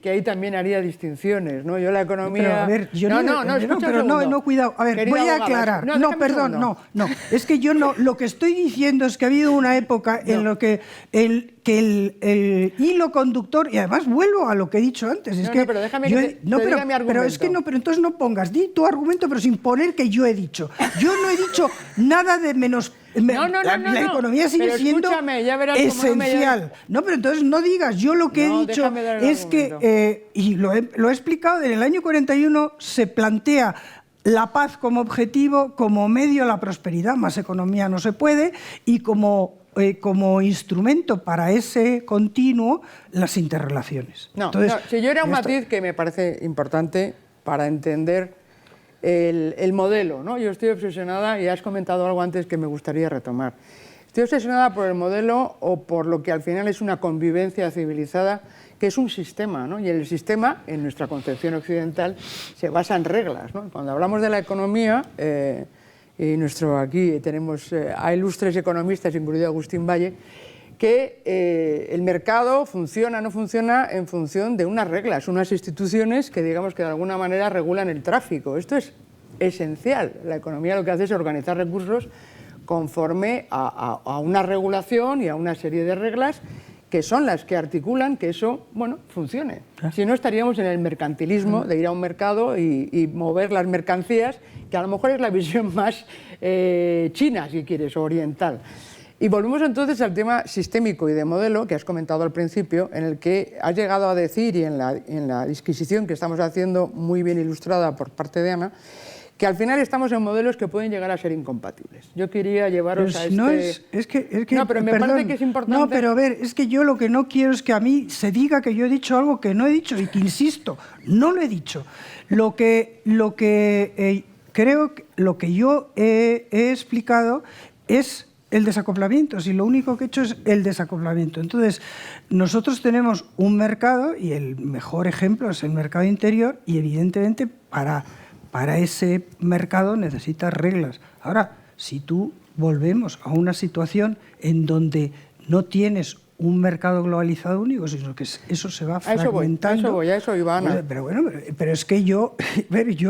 que ahí también haría distinciones, ¿no? Yo la economía... Pero, a ver, yo cuidado. A ver, Querido voy a abogado, aclarar. No, perdón, no. Es que yo no... Lo que estoy diciendo es que ha habido una época en lo que el hilo conductor, y además vuelvo a lo que he dicho antes, es que... pero déjame que te diga mi argumento. Pero es que no, pero entonces no pongas, di tu argumento, pero sin poner que yo he dicho. Yo no he dicho nada de menos... La economía sigue siendo esencial. No, pero entonces no digas, yo lo que he dicho es que, y lo he explicado, en el año 41 se plantea la paz como objetivo, como medio a la prosperidad, más economía no se puede, y como instrumento para ese continuo, las interrelaciones. Entonces, si yo era un matiz que me parece importante para entender el modelo, ¿no? Yo estoy obsesionada, y has comentado algo antes que me gustaría retomar. Estoy obsesionada por el modelo o por lo que al final es una convivencia civilizada, que es un sistema, ¿no? Y el sistema, en nuestra concepción occidental, se basa en reglas, ¿no? Cuando hablamos de la economía, y aquí tenemos a ilustres economistas, incluido Agustín Valle, que el mercado funciona o no funciona en función de unas reglas, unas instituciones que digamos que de alguna manera regulan el tráfico. Esto es esencial. La economía lo que hace es organizar recursos conforme a una regulación y a una serie de reglas que son las que articulan que eso, funcione. Si no, estaríamos en el mercantilismo de ir a un mercado y mover las mercancías, que a lo mejor es la visión más china, si quieres, o oriental. Y volvemos entonces al tema sistémico y de modelo que has comentado al principio, en el que has llegado a decir, y en la disquisición que estamos haciendo, muy bien ilustrada por parte de Ana, que al final estamos en modelos que pueden llegar a ser incompatibles. Yo quería llevaros a No, pero me parece que es importante... No, pero a ver, es que yo lo que no quiero es que a mí se diga que yo he dicho algo que no he dicho, y que insisto, no lo he dicho. Lo que yo he explicado es el desacoplamiento, si lo único que he hecho es el desacoplamiento. Entonces, nosotros tenemos un mercado, y el mejor ejemplo es el mercado interior, y evidentemente para ese mercado necesitas reglas. Ahora, si tú volvemos a una situación en donde no tienes un mercado globalizado único, sino que eso se va fragmentando. A eso iba, Ana. Pero es que yo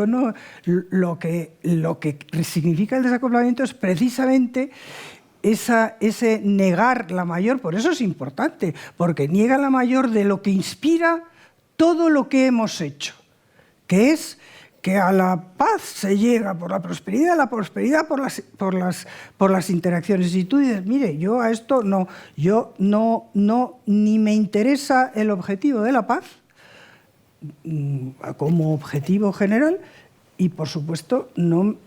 no... Lo que significa el desacoplamiento es precisamente ese negar la mayor, por eso es importante, porque niega la mayor de lo que inspira todo lo que hemos hecho, que es que a la paz se llega por la prosperidad, por las interacciones. Y tú dices, mire, yo a esto ni me interesa el objetivo de la paz como objetivo general, y por supuesto no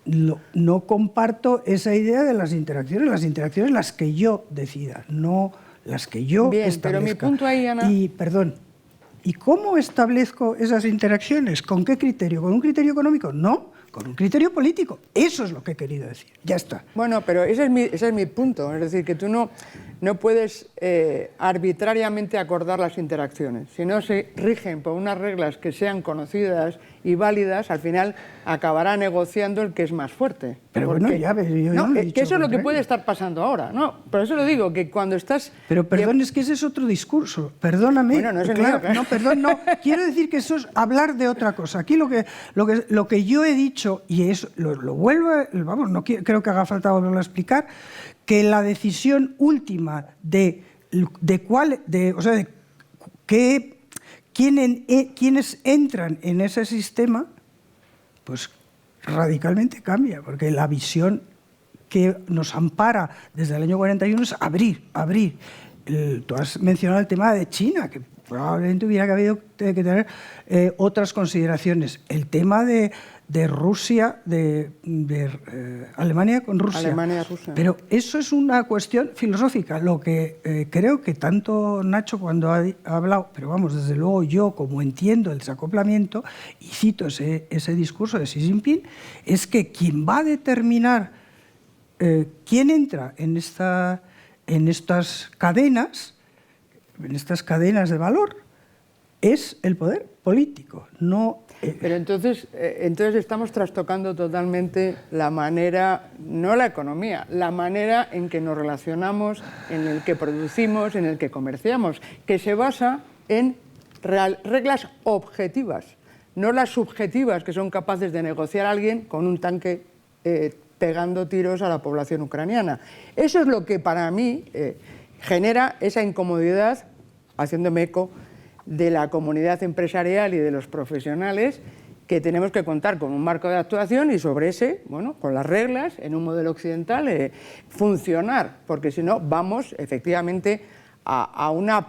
comparto esa idea de las interacciones las que yo decida, no las que yo establezca. Pero mi punto ahí, Ana... ¿Y cómo establezco esas interacciones? ¿Con qué criterio? ¿Con un criterio económico? No, con un criterio político. Eso es lo que he querido decir. Ya está. Bueno, pero ese es mi punto. Es decir, que tú no no puedes arbitrariamente acordar las interacciones. Si no se rigen por unas reglas que sean conocidas y válidas, al final acabará negociando el que es más fuerte. Pero bueno, ya ves, yo no he dicho que eso es lo que puede estar pasando ahora, ¿no? Por eso lo digo, que cuando estás... Pero perdón, es que ese es otro discurso, perdóname. Bueno, no es el claro, mío, claro. No, perdón, no, quiero decir que eso es hablar de otra cosa. Aquí lo que yo he dicho, y eso lo vuelvo, vamos, no creo que haga falta volverlo a explicar, que la decisión última quienes entran en ese sistema, pues radicalmente cambia, porque la visión que nos ampara desde el año 41 es abrir. Tú has mencionado el tema de China, que probablemente hubiera que tener otras consideraciones. El tema de Rusia, de Alemania con Rusia. Alemania-Rusia. Pero eso es una cuestión filosófica. Lo que creo que tanto Nacho cuando ha hablado, pero vamos, desde luego yo como entiendo el desacoplamiento, y cito ese discurso de Xi Jinping, es que quien va a determinar quién entra en estas cadenas de valor, es el poder político, no... Pero entonces estamos trastocando totalmente la manera, no la economía, la manera en que nos relacionamos, en el que producimos, en el que comerciamos, que se basa en reglas objetivas, no las subjetivas que son capaces de negociar a alguien con un tanque pegando tiros a la población ucraniana. Eso es lo que para mí genera esa incomodidad, haciéndome eco de la comunidad empresarial y de los profesionales, que tenemos que contar con un marco de actuación y sobre ese, bueno, con las reglas, en un modelo occidental, funcionar, porque si no vamos efectivamente a una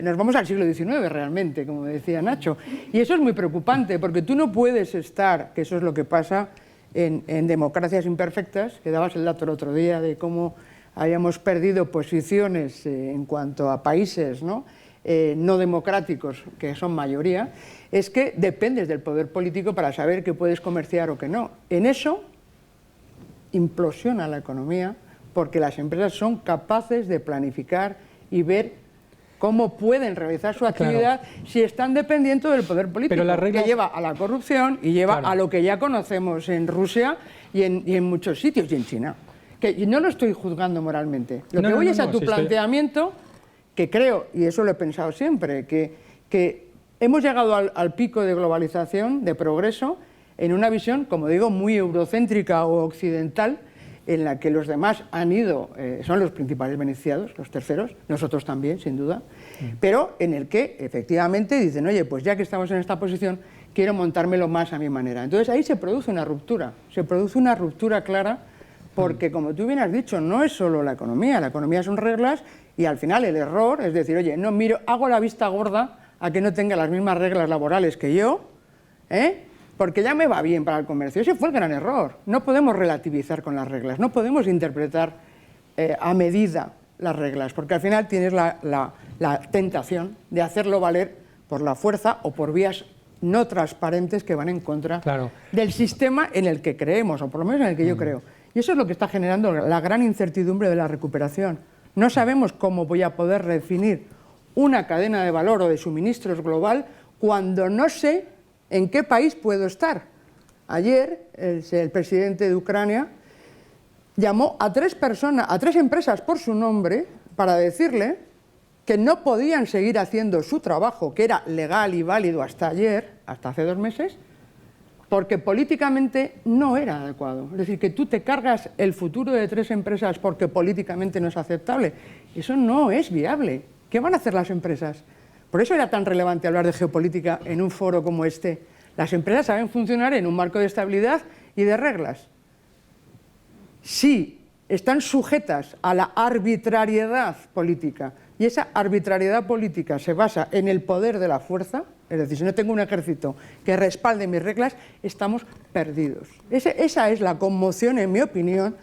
nos vamos al siglo XIX realmente, como decía Nacho, y eso es muy preocupante, porque tú no puedes estar, que eso es lo que pasa en democracias imperfectas, que dabas el dato el otro día de cómo habíamos perdido posiciones en cuanto a países, ¿no? No democráticos, que son mayoría, es que dependes del poder político para saber qué puedes comerciar o qué no. En eso implosiona la economía, porque las empresas son capaces de planificar y ver cómo pueden realizar su actividad, claro, si están dependiendo del poder político, que lleva a la corrupción y lleva, claro, a lo que ya conocemos en Rusia y en muchos sitios, y en China. Y no lo estoy juzgando moralmente. Lo que voy es a tu planteamiento, que creo, y eso lo he pensado siempre, que hemos llegado al pico de globalización, de progreso, en una visión, como digo, muy eurocéntrica o occidental, en la que los demás han ido, son los principales beneficiados, los terceros, nosotros también, sin duda, pero en el que efectivamente dicen, oye, pues ya que estamos en esta posición, quiero montármelo más a mi manera. Entonces ahí se produce una ruptura clara, porque como tú bien has dicho, no es solo la economía son reglas, y al final el error es decir, oye, no miro, hago la vista gorda a que no tenga las mismas reglas laborales que yo, porque ya me va bien para el comercio. Ese fue el gran error. No podemos relativizar con las reglas, no podemos interpretar a medida las reglas, porque al final tienes la tentación de hacerlo valer por la fuerza o por vías no transparentes que van en contra, claro, del sistema en el que creemos, o por lo menos en el que yo creo. Y eso es lo que está generando la gran incertidumbre de la recuperación. No sabemos cómo voy a poder definir una cadena de valor o de suministros global cuando no sé en qué país puedo estar. Ayer el presidente de Ucrania llamó a tres empresas por su nombre para decirle que no podían seguir haciendo su trabajo, que era legal y válido hasta ayer, hasta hace 2 meses, porque políticamente no era adecuado. Es decir, que tú te cargas el futuro de 3 empresas porque políticamente no es aceptable. Eso no es viable. ¿Qué van a hacer las empresas? Por eso era tan relevante hablar de geopolítica en un foro como este. Las empresas saben funcionar en un marco de estabilidad y de reglas. Si están sujetas a la arbitrariedad política, y esa arbitrariedad política se basa en el poder de la fuerza, es decir, si no tengo un ejército que respalde mis reglas, estamos perdidos. Esa es la conmoción, en mi opinión,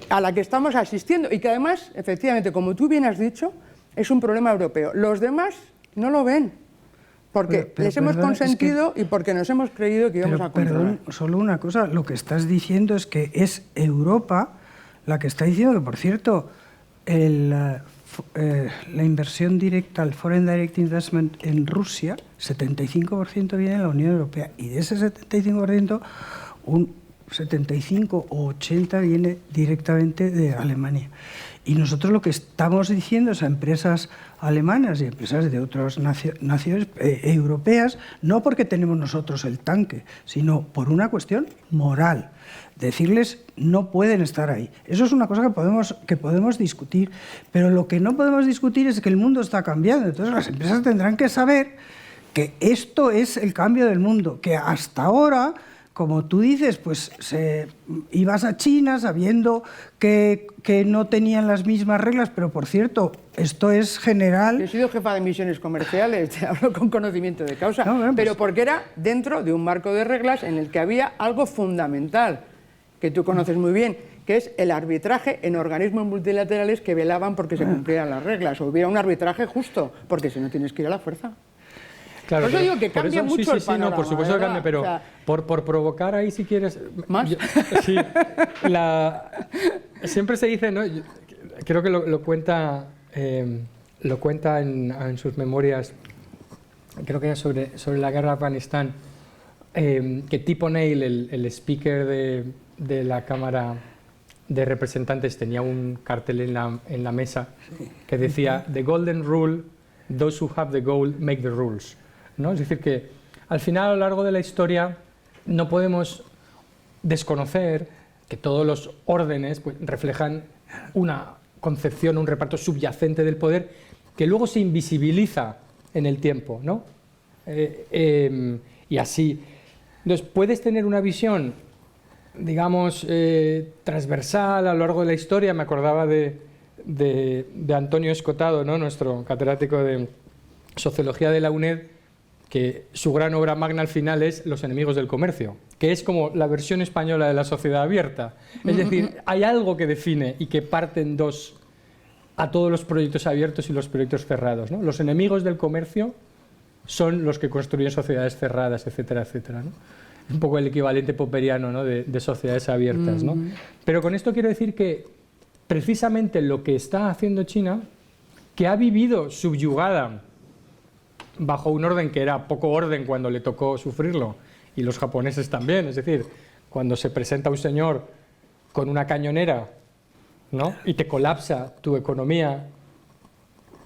a la que estamos asistiendo y que además, efectivamente, como tú bien has dicho, es un problema europeo. Los demás no lo ven, porque les hemos consentido y porque nos hemos creído que íbamos a controlar. Perdón, solo una cosa, lo que estás diciendo es que es Europa la que está diciendo que, por cierto, la inversión directa, el Foreign Direct Investment en Rusia, 75% viene de la Unión Europea, y de ese 75%, un 75 o 80 viene directamente de Alemania. Y nosotros lo que estamos diciendo es a empresas alemanas y empresas de otras naciones europeas, no porque tenemos nosotros el tanque, sino por una cuestión moral. Decirles no pueden estar ahí. Eso es una cosa que podemos discutir, pero lo que no podemos discutir es que el mundo está cambiando. Entonces las empresas tendrán que saber que esto es el cambio del mundo, que hasta ahora, como tú dices, pues ibas a China sabiendo que no tenían las mismas reglas, pero por cierto, esto es general. Yo he sido jefa de misiones comerciales, te hablo con conocimiento de causa, no, bueno, pero porque era dentro de un marco de reglas en el que había algo fundamental, que tú conoces muy bien, que es el arbitraje en organismos multilaterales que velaban porque se cumplieran las reglas, o hubiera un arbitraje justo, porque si no tienes que ir a la fuerza. Claro, por eso digo que cambia mucho el panorama. No, por supuesto que cambia, pero o sea, por provocar ahí, si quieres... ¿Más? Sí. Siempre se dice, ¿no? Creo que lo cuenta en sus memorias, creo que era sobre la guerra de Afganistán, que Tip O'Neill, el speaker de la Cámara de Representantes, tenía un cartel en la mesa que decía "The Golden Rule, those who have the gold make the rules", ¿no? Es decir, que al final, a lo largo de la historia, no podemos desconocer que todos los órdenes pues, reflejan una concepción, un reparto subyacente del poder que luego se invisibiliza en el tiempo, ¿no? Y así. Entonces, puedes tener una visión, digamos, transversal a lo largo de la historia. Me acordaba de Antonio Escotado, ¿no? Nuestro catedrático de Sociología de la UNED, que su gran obra magna al final es Los enemigos del comercio, que es como la versión española de la sociedad abierta. Es decir, hay algo que define y que parte en dos a todos los proyectos abiertos y los proyectos cerrados, ¿no? Los enemigos del comercio son los que construyen sociedades cerradas, etcétera, etcétera, ¿no? Es un poco el equivalente popperiano, ¿no? de sociedades abiertas, ¿no? Pero con esto quiero decir que precisamente lo que está haciendo China, que ha vivido subyugada bajo un orden que era poco orden cuando le tocó sufrirlo, y los japoneses también, es decir, cuando se presenta un señor con una cañonera, ¿no? Y te colapsa tu economía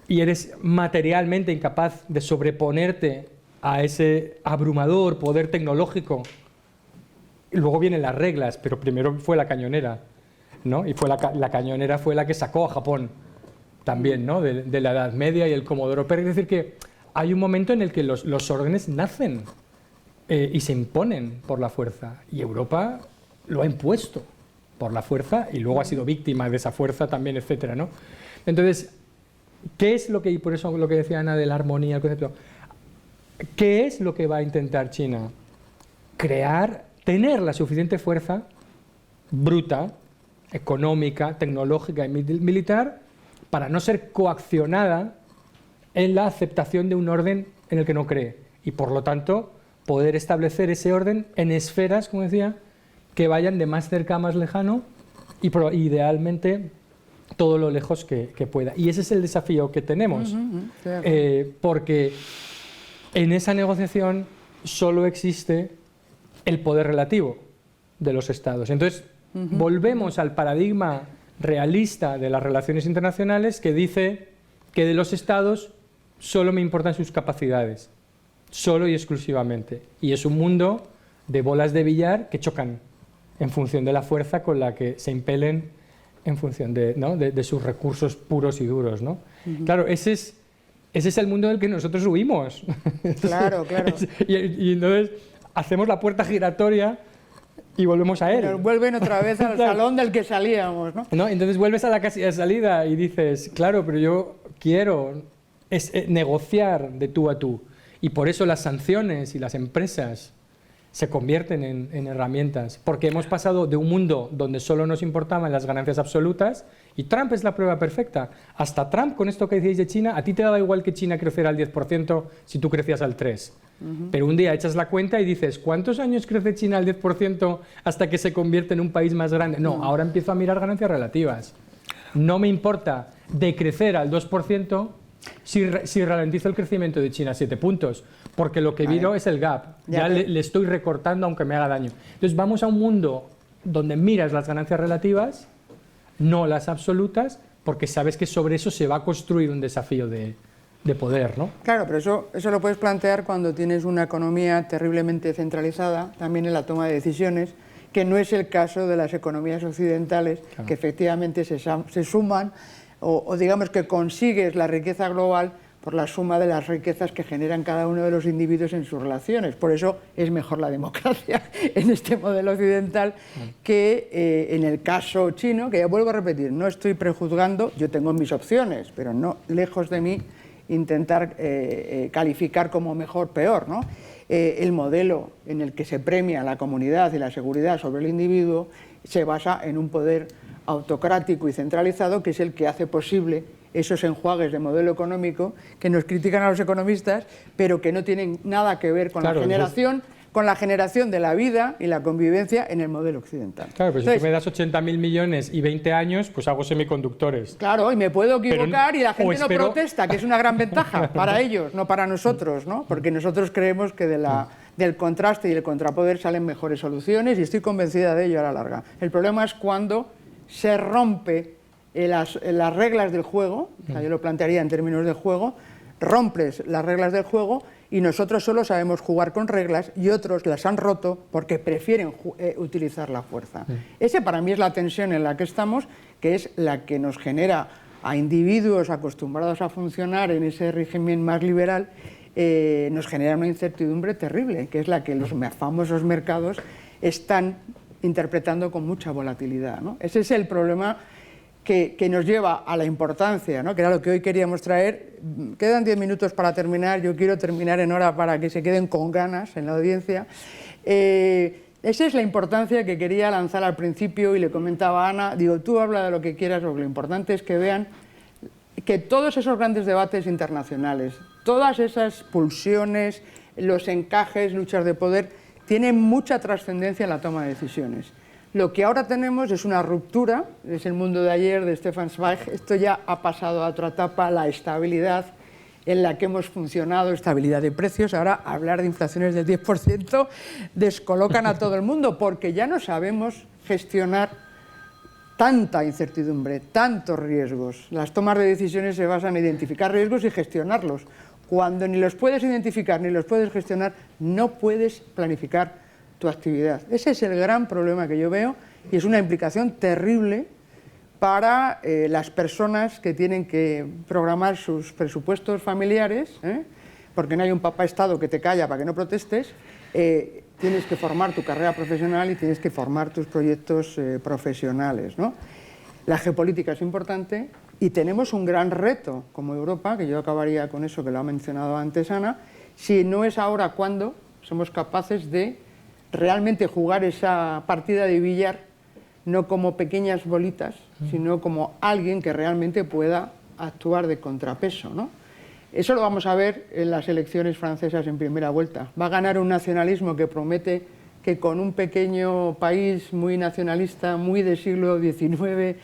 y eres materialmente incapaz de sobreponerte a ese abrumador poder tecnológico. Y luego vienen las reglas, pero primero fue la cañonera, ¿no? Y fue la cañonera fue la que sacó a Japón también, ¿no? de la Edad Media y el Comodoro Perry. Es decir, que hay un momento en el que los órdenes nacen y se imponen por la fuerza. Y Europa lo ha impuesto por la fuerza y luego ha sido víctima de esa fuerza también, etcétera, ¿no? Entonces, ¿qué es lo que, y por eso lo que decía Ana de la armonía, el concepto, qué es lo que va a intentar China? Tener la suficiente fuerza bruta, económica, tecnológica y militar para no ser coaccionada en la aceptación de un orden en el que no cree y, por lo tanto, poder establecer ese orden en esferas, como decía, que vayan de más cerca a más lejano y idealmente todo lo lejos que pueda. Y ese es el desafío que tenemos, porque en esa negociación solo existe el poder relativo de los estados. Entonces, volvemos al paradigma realista de las relaciones internacionales que dice que de los estados solo me importan sus capacidades, solo y exclusivamente. Y es un mundo de bolas de billar que chocan en función de la fuerza con la que se impelen en función de sus recursos puros y duros, ¿no? Claro, ese es el mundo del que nosotros huimos. Claro, claro. Y entonces hacemos la puerta giratoria y volvemos a él. Pero vuelven otra vez al salón del que salíamos, ¿no? Entonces vuelves a la casilla de salida y dices, claro, pero yo quiero negociar de tú a tú. Y por eso las sanciones y las empresas se convierten en herramientas, porque hemos pasado de un mundo donde solo nos importaban las ganancias absolutas, y Trump es la prueba perfecta. Hasta Trump, con esto que decíais de China, a ti te daba igual que China creciera al 10% si tú crecías al 3%. Pero un día echas la cuenta y dices, ¿cuántos años crece China al 10% hasta que se convierte en un país más grande? No, ahora empiezo a mirar ganancias relativas. no me importa decrecer al 2% si ralentizo el crecimiento de China 7 puntos, porque lo que miro es el gap, ya le estoy recortando aunque me haga daño. Entonces vamos a un mundo donde miras las ganancias relativas, no las absolutas, porque sabes que sobre eso se va a construir un desafío de poder, ¿no? Claro, pero eso lo puedes plantear cuando tienes una economía terriblemente centralizada, también en la toma de decisiones, que no es el caso de las economías occidentales, claro, que efectivamente se suman, o digamos que consigues la riqueza global por la suma de las riquezas que generan cada uno de los individuos en sus relaciones. Por eso es mejor la democracia en este modelo occidental que en el caso chino, que ya vuelvo a repetir, no estoy prejuzgando, yo tengo mis opciones, pero no lejos de mí intentar calificar como mejor, peor, ¿no? El modelo en el que se premia la comunidad y la seguridad sobre el individuo se basa en un poder autocrático y centralizado, que es el que hace posible esos enjuagues de modelo económico que nos critican a los economistas, pero que no tienen nada que ver con la generación de la vida y la convivencia en el modelo occidental. Claro, pero si tú me das 80.000 millones y 20 años, pues hago semiconductores. Claro, y me puedo equivocar y la gente no protesta, que es una gran ventaja para ellos, no para nosotros, ¿no? Porque nosotros creemos que del contraste y el contrapoder salen mejores soluciones y estoy convencida de ello a la larga. El problema es cuando se rompe las reglas del juego, o sea, yo lo plantearía en términos de juego, rompes las reglas del juego y nosotros solo sabemos jugar con reglas y otros las han roto porque prefieren utilizar la fuerza. Ese para mí es la tensión en la que estamos, que es la que nos genera a individuos acostumbrados a funcionar en ese régimen más liberal, nos genera una incertidumbre terrible, que es la que los famosos mercados están interpretando con mucha volatilidad, ¿no? Ese es el problema que nos lleva a la importancia, ¿no? Que era lo que hoy queríamos traer. Quedan 10 minutos para terminar, yo quiero terminar en hora para que se queden con ganas en la audiencia. Esa es la importancia que quería lanzar al principio y le comentaba a Ana, digo, tú habla de lo que quieras, lo importante es que vean que todos esos grandes debates internacionales, todas esas pulsiones, los encajes, luchas de poder, tienen mucha trascendencia en la toma de decisiones. Lo que ahora tenemos es una ruptura, es el mundo de ayer de Stefan Zweig, esto ya ha pasado a otra etapa, la estabilidad en la que hemos funcionado, estabilidad de precios, ahora hablar de inflaciones del 10% descolocan a todo el mundo porque ya no sabemos gestionar tanta incertidumbre, tantos riesgos. Las tomas de decisiones se basan en identificar riesgos y gestionarlos. Cuando ni los puedes identificar ni los puedes gestionar, no puedes planificar tu actividad. Ese es el gran problema que yo veo y es una implicación terrible para las personas que tienen que programar sus presupuestos familiares, porque no hay un papá Estado que te calla para que no protestes, tienes que formar tu carrera profesional y tienes que formar tus proyectos profesionales, ¿no? La geopolítica es importante y tenemos un gran reto como Europa, que yo acabaría con eso que lo ha mencionado antes Ana, si no es ahora, ¿cuándo somos capaces de realmente jugar esa partida de billar no como pequeñas bolitas, sino como alguien que realmente pueda actuar de contrapeso, ¿no? Eso lo vamos a ver en las elecciones francesas en primera vuelta. Va a ganar un nacionalismo que promete que con un pequeño país muy nacionalista, muy del siglo XIX,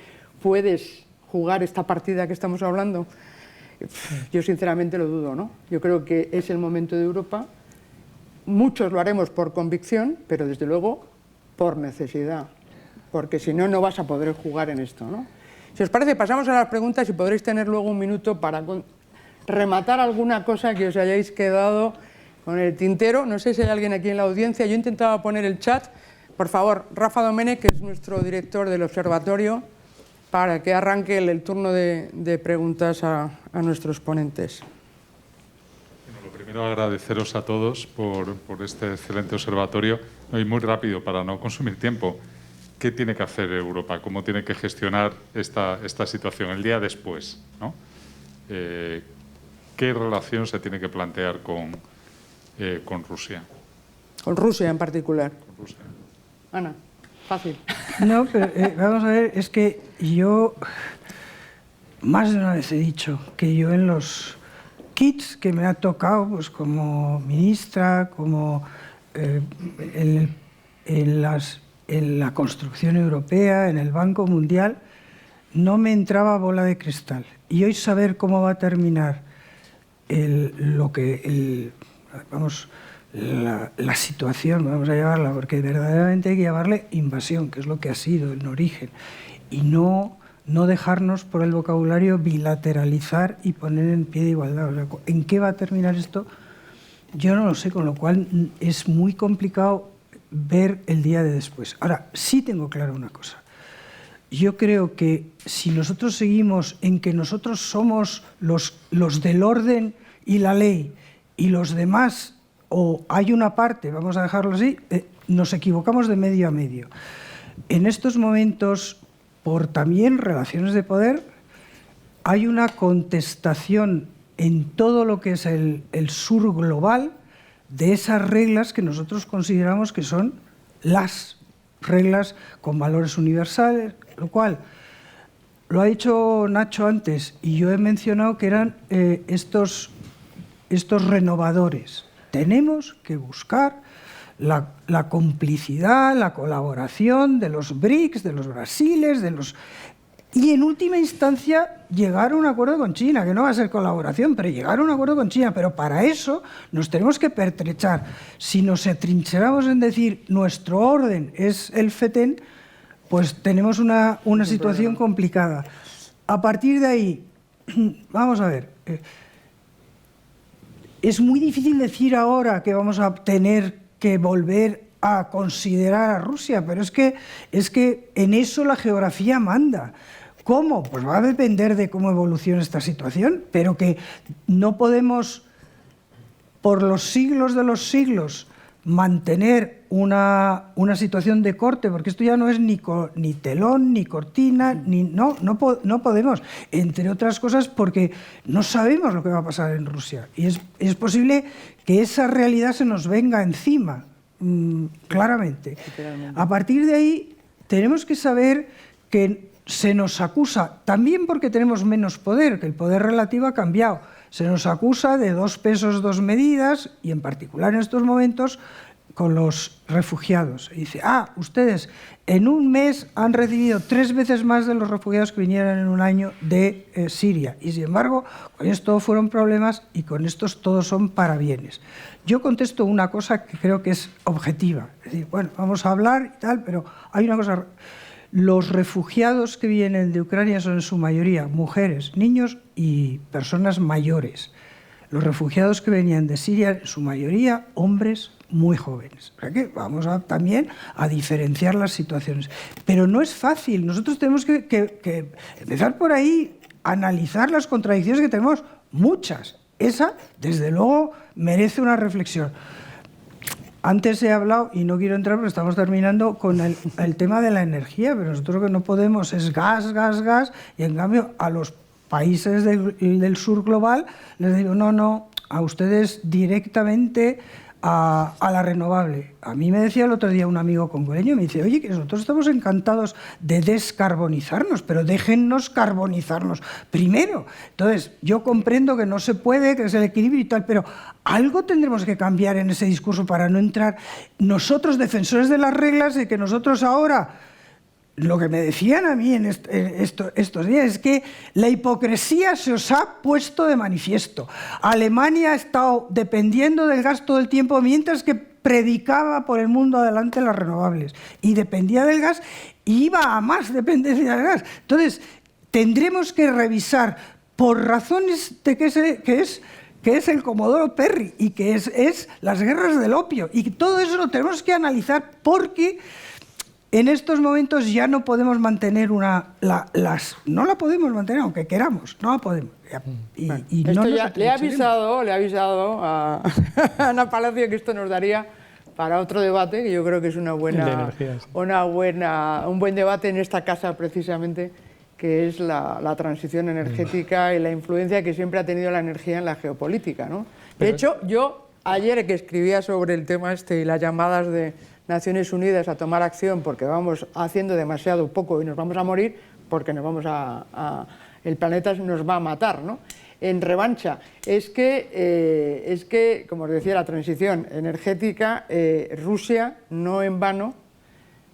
puedes jugar esta partida que estamos hablando. Yo sinceramente lo dudo, ¿no? Yo creo que es el momento de Europa. Muchos lo haremos por convicción, pero desde luego por necesidad, porque si no, no vas a poder jugar en esto, ¿no? Si os parece, pasamos a las preguntas y podréis tener luego un minuto para rematar alguna cosa que os hayáis quedado con el tintero. No sé si hay alguien aquí en la audiencia. Yo intentaba poner el chat. Por favor, Rafa Domènech, que es nuestro director del observatorio, para que arranque el turno de preguntas a nuestros ponentes. Primero agradeceros a todos por este excelente observatorio y muy rápido para no consumir tiempo. ¿Qué tiene que hacer Europa? ¿Cómo tiene que gestionar esta situación el día después, ¿no? ¿Qué relación se tiene que plantear con Rusia? Con Rusia en particular. Con Rusia. Ana, fácil. No, pero vamos a ver, es que yo más de una vez he dicho que yo en los kits que me ha tocado, pues como ministra, como en la construcción europea, en el Banco Mundial, no me entraba bola de cristal. Y hoy saber cómo va a terminar la situación, vamos a llamarla, porque verdaderamente hay que llamarle invasión, que es lo que ha sido en origen, y no dejarnos por el vocabulario bilateralizar y poner en pie de igualdad. O sea, ¿en qué va a terminar esto? Yo no lo sé, con lo cual es muy complicado ver el día de después. Ahora, sí tengo claro una cosa. Yo creo que si nosotros seguimos en que nosotros somos los del orden y la ley y los demás, o hay una parte, vamos a dejarlo así, nos equivocamos de medio a medio. En estos momentos, por también relaciones de poder, hay una contestación en todo lo que es el sur global de esas reglas que nosotros consideramos que son las reglas con valores universales, lo cual lo ha dicho Nacho antes y yo he mencionado que eran estos renovadores. Tenemos que buscar la complicidad, la colaboración de los BRICS, de los Brasiles, y en última instancia llegar a un acuerdo con China, que no va a ser colaboración, pero llegar a un acuerdo con China. Pero para eso nos tenemos que pertrechar. Si nos atrincheramos en decir nuestro orden es el FETEN, pues tenemos una situación complicada. A partir de ahí, vamos a ver, es muy difícil decir ahora que vamos a tener que volver a considerar a Rusia, pero es que en eso la geografía manda. ¿Cómo? Pues va a depender de cómo evolucione esta situación, pero que no podemos, por los siglos de los siglos, mantener una situación de corte, porque esto ya no es ni telón, ni cortina, no podemos, entre otras cosas porque no sabemos lo que va a pasar en Rusia. Y es posible que esa realidad se nos venga encima, claramente. A partir de ahí tenemos que saber que se nos acusa, también porque tenemos menos poder, que el poder relativo ha cambiado, se nos acusa de 2 pesos, 2 medidas, y en particular en estos momentos con los refugiados. Y dice, ustedes en un mes han recibido 3 veces más de los refugiados que vinieron en un año de Siria. Y sin embargo, con esto fueron problemas y con estos todos son parabienes. Yo contesto una cosa que creo que es objetiva. Es decir, bueno, vamos a hablar y tal, pero hay una cosa. Los refugiados que vienen de Ucrania son en su mayoría mujeres, niños y personas mayores. Los refugiados que venían de Siria, en su mayoría hombres muy jóvenes. O sea que vamos también a diferenciar las situaciones. Pero no es fácil. Nosotros tenemos que empezar por ahí, analizar las contradicciones que tenemos, muchas. Esa, desde luego, merece una reflexión. Antes he hablado, y no quiero entrar porque estamos terminando, con el tema de la energía, pero nosotros lo que no podemos es gas, y en cambio a los países del sur global les digo, no, a ustedes directamente a la renovable. A mí me decía el otro día un amigo congoleño, me dice, oye, que nosotros estamos encantados de descarbonizarnos, pero déjennos carbonizarnos primero. Entonces, yo comprendo que no se puede, que es el equilibrio y tal, pero algo tendremos que cambiar en ese discurso para no entrar nosotros defensores de las reglas y que nosotros ahora... Lo que me decían a mí en estos días es que la hipocresía se os ha puesto de manifiesto. Alemania ha estado dependiendo del gas todo el tiempo mientras que predicaba por el mundo adelante las renovables. Y dependía del gas y iba a más dependencia del gas. Entonces, tendremos que revisar por razones de que es el Comodoro Perry y que es las guerras del opio. Y todo eso lo tenemos que analizar porque... En estos momentos ya no podemos mantener no la podemos mantener aunque queramos, no la podemos. Y esto no ya, le he avisado a Ana Palacio que esto nos daría para otro debate, que yo creo que es un buen debate en esta casa precisamente, que es la transición energética y la influencia que siempre ha tenido la energía en la geopolítica, ¿no? De hecho, yo ayer que escribía sobre el tema y las llamadas de Naciones Unidas a tomar acción porque vamos haciendo demasiado poco y nos vamos a morir porque el planeta nos va a matar, ¿no? En revancha, es que, como os decía, la transición energética, Rusia, no en vano,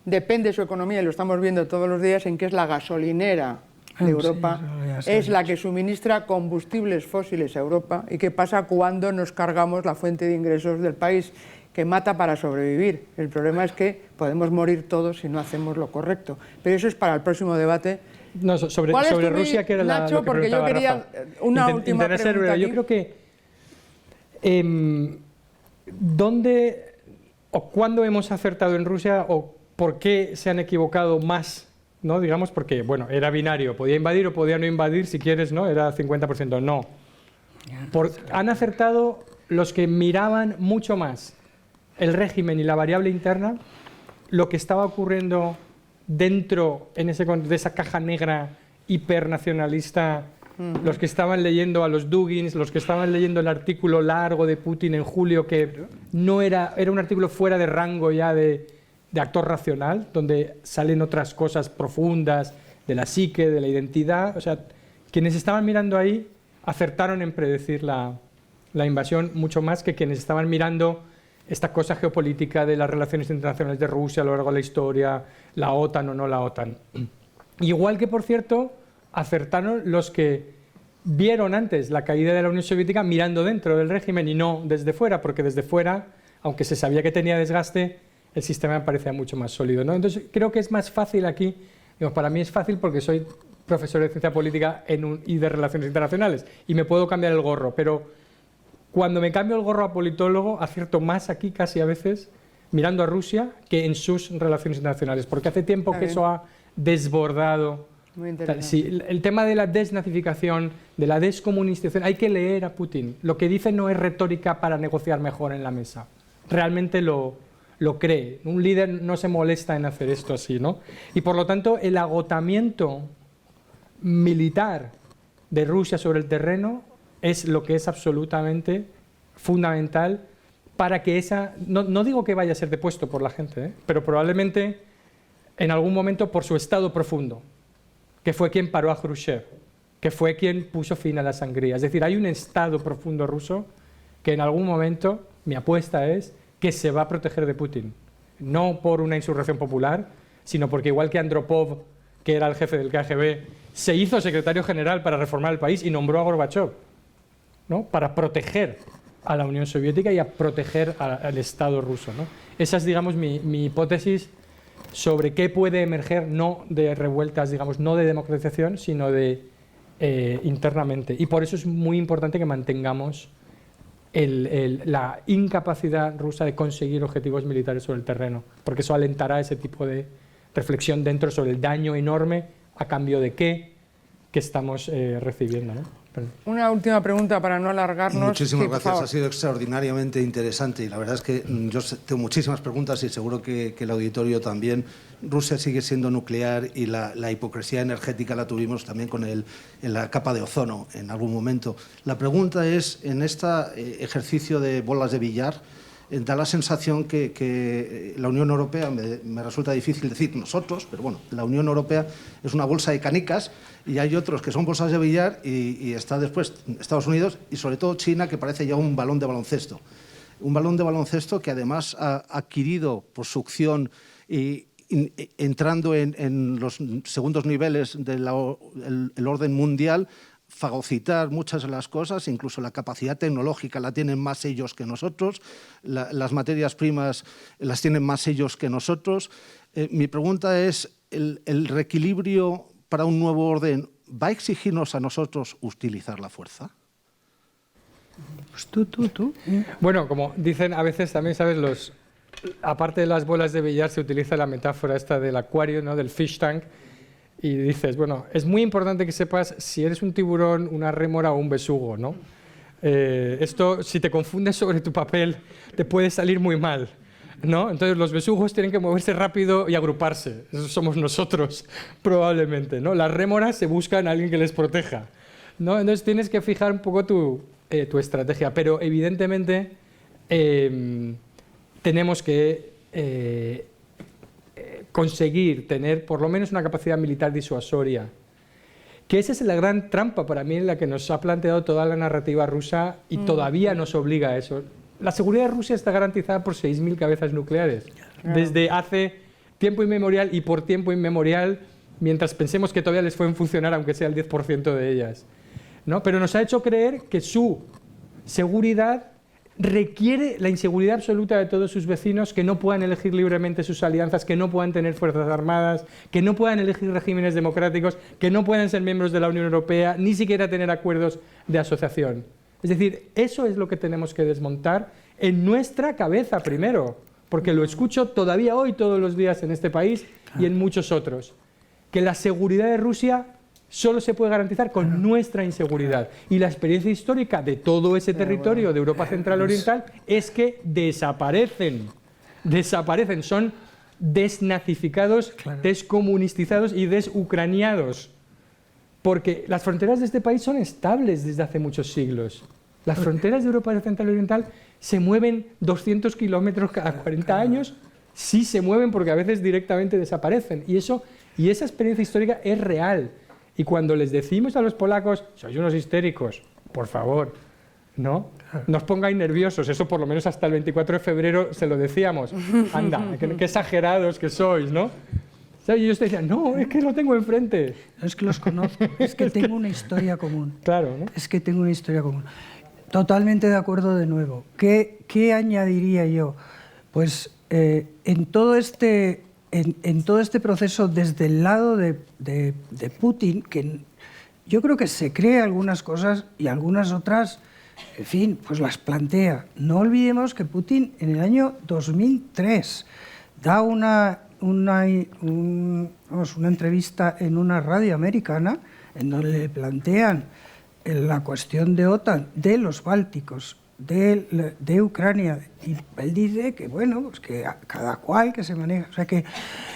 depende de su economía, y lo estamos viendo todos los días, en que es la gasolinera de Europa, es la que suministra combustibles fósiles a Europa. ¿Y qué pasa cuando nos cargamos la fuente de ingresos del país, que mata para sobrevivir? El problema es que podemos morir todos si no hacemos lo correcto. Pero eso es para el próximo debate. No, sobre Rusia, que era Nacho, lo que porque yo quería Rafa. una última pregunta aquí. Yo creo que ¿dónde o cuándo hemos acertado en Rusia o por qué se han equivocado más? ¿No? Digamos, porque bueno, era binario, podía invadir o podía no invadir, si quieres, ¿no? Era 50%, no. Han acertado los que miraban mucho más el régimen y la variable interna, lo que estaba ocurriendo dentro de esa caja negra hipernacionalista, los que estaban leyendo a los Dugins, los que estaban leyendo el artículo largo de Putin en julio, que no era un artículo fuera de rango ya de actor racional, donde salen otras cosas profundas de la psique, de la identidad. O sea, quienes estaban mirando ahí acertaron en predecir la invasión mucho más que quienes estaban mirando esta cosa geopolítica de las relaciones internacionales de Rusia a lo largo de la historia, la OTAN o no la OTAN. Igual que, por cierto, acertaron los que vieron antes la caída de la Unión Soviética mirando dentro del régimen y no desde fuera, porque desde fuera, aunque se sabía que tenía desgaste, el sistema me parecía mucho más sólido, ¿no? Entonces, creo que es más fácil aquí, digamos, para mí es fácil porque soy profesor de ciencia política y de relaciones internacionales y me puedo cambiar el gorro, pero cuando me cambio el gorro a politólogo, acierto más aquí casi a veces mirando a Rusia que en sus relaciones internacionales, porque hace tiempo que eso ha desbordado. Muy interesante. Sí, el tema de la desnazificación, de la descomunización, hay que leer a Putin. Lo que dice no es retórica para negociar mejor en la mesa. Realmente lo cree. Un líder no se molesta en hacer esto así, ¿no? Y por lo tanto, el agotamiento militar de Rusia sobre el terreno es lo que es absolutamente fundamental para que no digo que vaya a ser depuesto por la gente, pero probablemente en algún momento por su estado profundo, que fue quien paró a Khrushchev, que fue quien puso fin a la sangría. Es decir, hay un estado profundo ruso que en algún momento, mi apuesta es, que se va a proteger de Putin. No por una insurrección popular, sino porque igual que Andropov, que era el jefe del KGB, se hizo secretario general para reformar el país y nombró a Gorbachev, ¿no? Para proteger a la Unión Soviética y a proteger al Estado ruso, ¿no? Esa es, digamos, mi hipótesis sobre qué puede emerger, no de revueltas, digamos, no de democratización, sino de internamente. Y por eso es muy importante que mantengamos la incapacidad rusa de conseguir objetivos militares sobre el terreno, porque eso alentará ese tipo de reflexión dentro sobre el daño enorme a cambio de qué que estamos recibiendo, ¿no? Una última pregunta para no alargarnos. Muchísimas gracias, ha sido extraordinariamente interesante y la verdad es que yo tengo muchísimas preguntas y seguro que el auditorio también. Rusia sigue siendo nuclear y la hipocresía energética la tuvimos también en la capa de ozono en algún momento. La pregunta es, en este ejercicio de bolas de billar, da la sensación que la Unión Europea, me resulta difícil decir nosotros, pero bueno, la Unión Europea es una bolsa de canicas y hay otros que son bolsas de billar y está después Estados Unidos y sobre todo China, que parece ya un balón de baloncesto. Un balón de baloncesto que además ha adquirido por succión y entrando en los segundos niveles del orden mundial, fagocitar muchas de las cosas, incluso la capacidad tecnológica la tienen más ellos que nosotros, las materias primas las tienen más ellos que nosotros. Mi pregunta es, ¿el reequilibrio para un nuevo orden va a exigirnos a nosotros utilizar la fuerza? Pues tú. Bueno, como dicen a veces también, ¿sabes? Aparte de las bolas de billar se utiliza la metáfora esta del acuario, ¿no? Del fish tank. Y dices, bueno, es muy importante que sepas si eres un tiburón, una rémora o un besugo, ¿no? Esto, si te confundes sobre tu papel, te puede salir muy mal, ¿no? Entonces, los besugos tienen que moverse rápido y agruparse. Esos somos nosotros, probablemente, ¿no? Las rémoras se buscan a alguien que les proteja, ¿no? Entonces, tienes que fijar un poco tu estrategia. Pero, evidentemente, tenemos que conseguir tener por lo menos una capacidad militar disuasoria, que esa es la gran trampa para mí en la que nos ha planteado toda la narrativa rusa y todavía nos obliga a eso. La seguridad de Rusia está garantizada por 6.000 cabezas nucleares. Desde hace tiempo inmemorial y por tiempo inmemorial mientras pensemos que todavía les pueden funcionar aunque sea el 10% de ellas, ¿no? Pero nos ha hecho creer que su seguridad requiere la inseguridad absoluta de todos sus vecinos, que no puedan elegir libremente sus alianzas, que no puedan tener fuerzas armadas, que no puedan elegir regímenes democráticos, que no puedan ser miembros de la Unión Europea, ni siquiera tener acuerdos de asociación. Es decir, eso es lo que tenemos que desmontar en nuestra cabeza primero, porque lo escucho todavía hoy todos los días en este país y en muchos otros, que la seguridad de Rusia solo se puede garantizar con nuestra inseguridad. Y la experiencia histórica de todo ese territorio de Europa Central Oriental es que desaparecen, son desnazificados, descomunistizados y desucraniados. Porque las fronteras de este país son estables desde hace muchos siglos. Las fronteras de Europa Central Oriental se mueven 200 kilómetros cada 40 años, sí se mueven porque a veces directamente desaparecen. Y esa experiencia histórica es real. Y cuando les decimos a los polacos, sois unos histéricos, por favor, no os pongáis nerviosos, eso por lo menos hasta el 24 de febrero se lo decíamos, anda, qué exagerados que sois, ¿no? Y ellos te decían, no, es que lo tengo enfrente. No es que los conozco, es que tengo una historia común. Claro, ¿no? Es que tengo una historia común. Totalmente de acuerdo de nuevo. ¿Qué añadiría yo? Pues en todo este proceso, desde el lado de Putin, que yo creo que se cree algunas cosas y algunas otras, en fin, pues las plantea. No olvidemos que Putin en el año 2003 da una entrevista en una radio americana en donde le plantean la cuestión de OTAN, de los bálticos, de Ucrania, y él dice que, bueno, pues que cada cual que se maneja, o sea que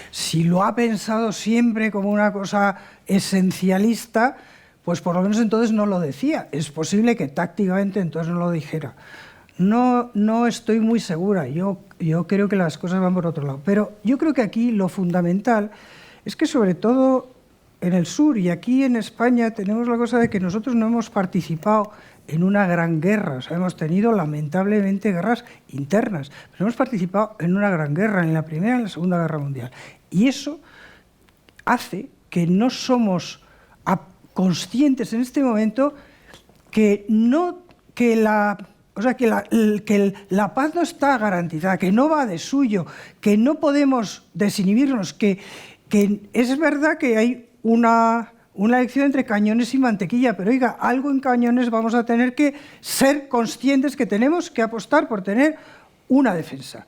si lo ha pensado siempre como una cosa esencialista, pues por lo menos entonces no lo decía. Es posible que tácticamente entonces no lo dijera. No estoy muy segura, yo creo que las cosas van por otro lado, pero yo creo que aquí lo fundamental es que sobre todo en el sur y aquí en España tenemos la cosa de que nosotros no hemos participado en una gran guerra, o sea, hemos tenido lamentablemente guerras internas, pero hemos participado en una gran guerra, en la Primera y en la Segunda Guerra Mundial. Y eso hace que no somos conscientes en este momento que la paz no está garantizada, que no va de suyo, que no podemos desinhibirnos, que es verdad que hay una elección entre cañones y mantequilla, pero oiga, algo en cañones vamos a tener que ser conscientes que tenemos que apostar por tener una defensa.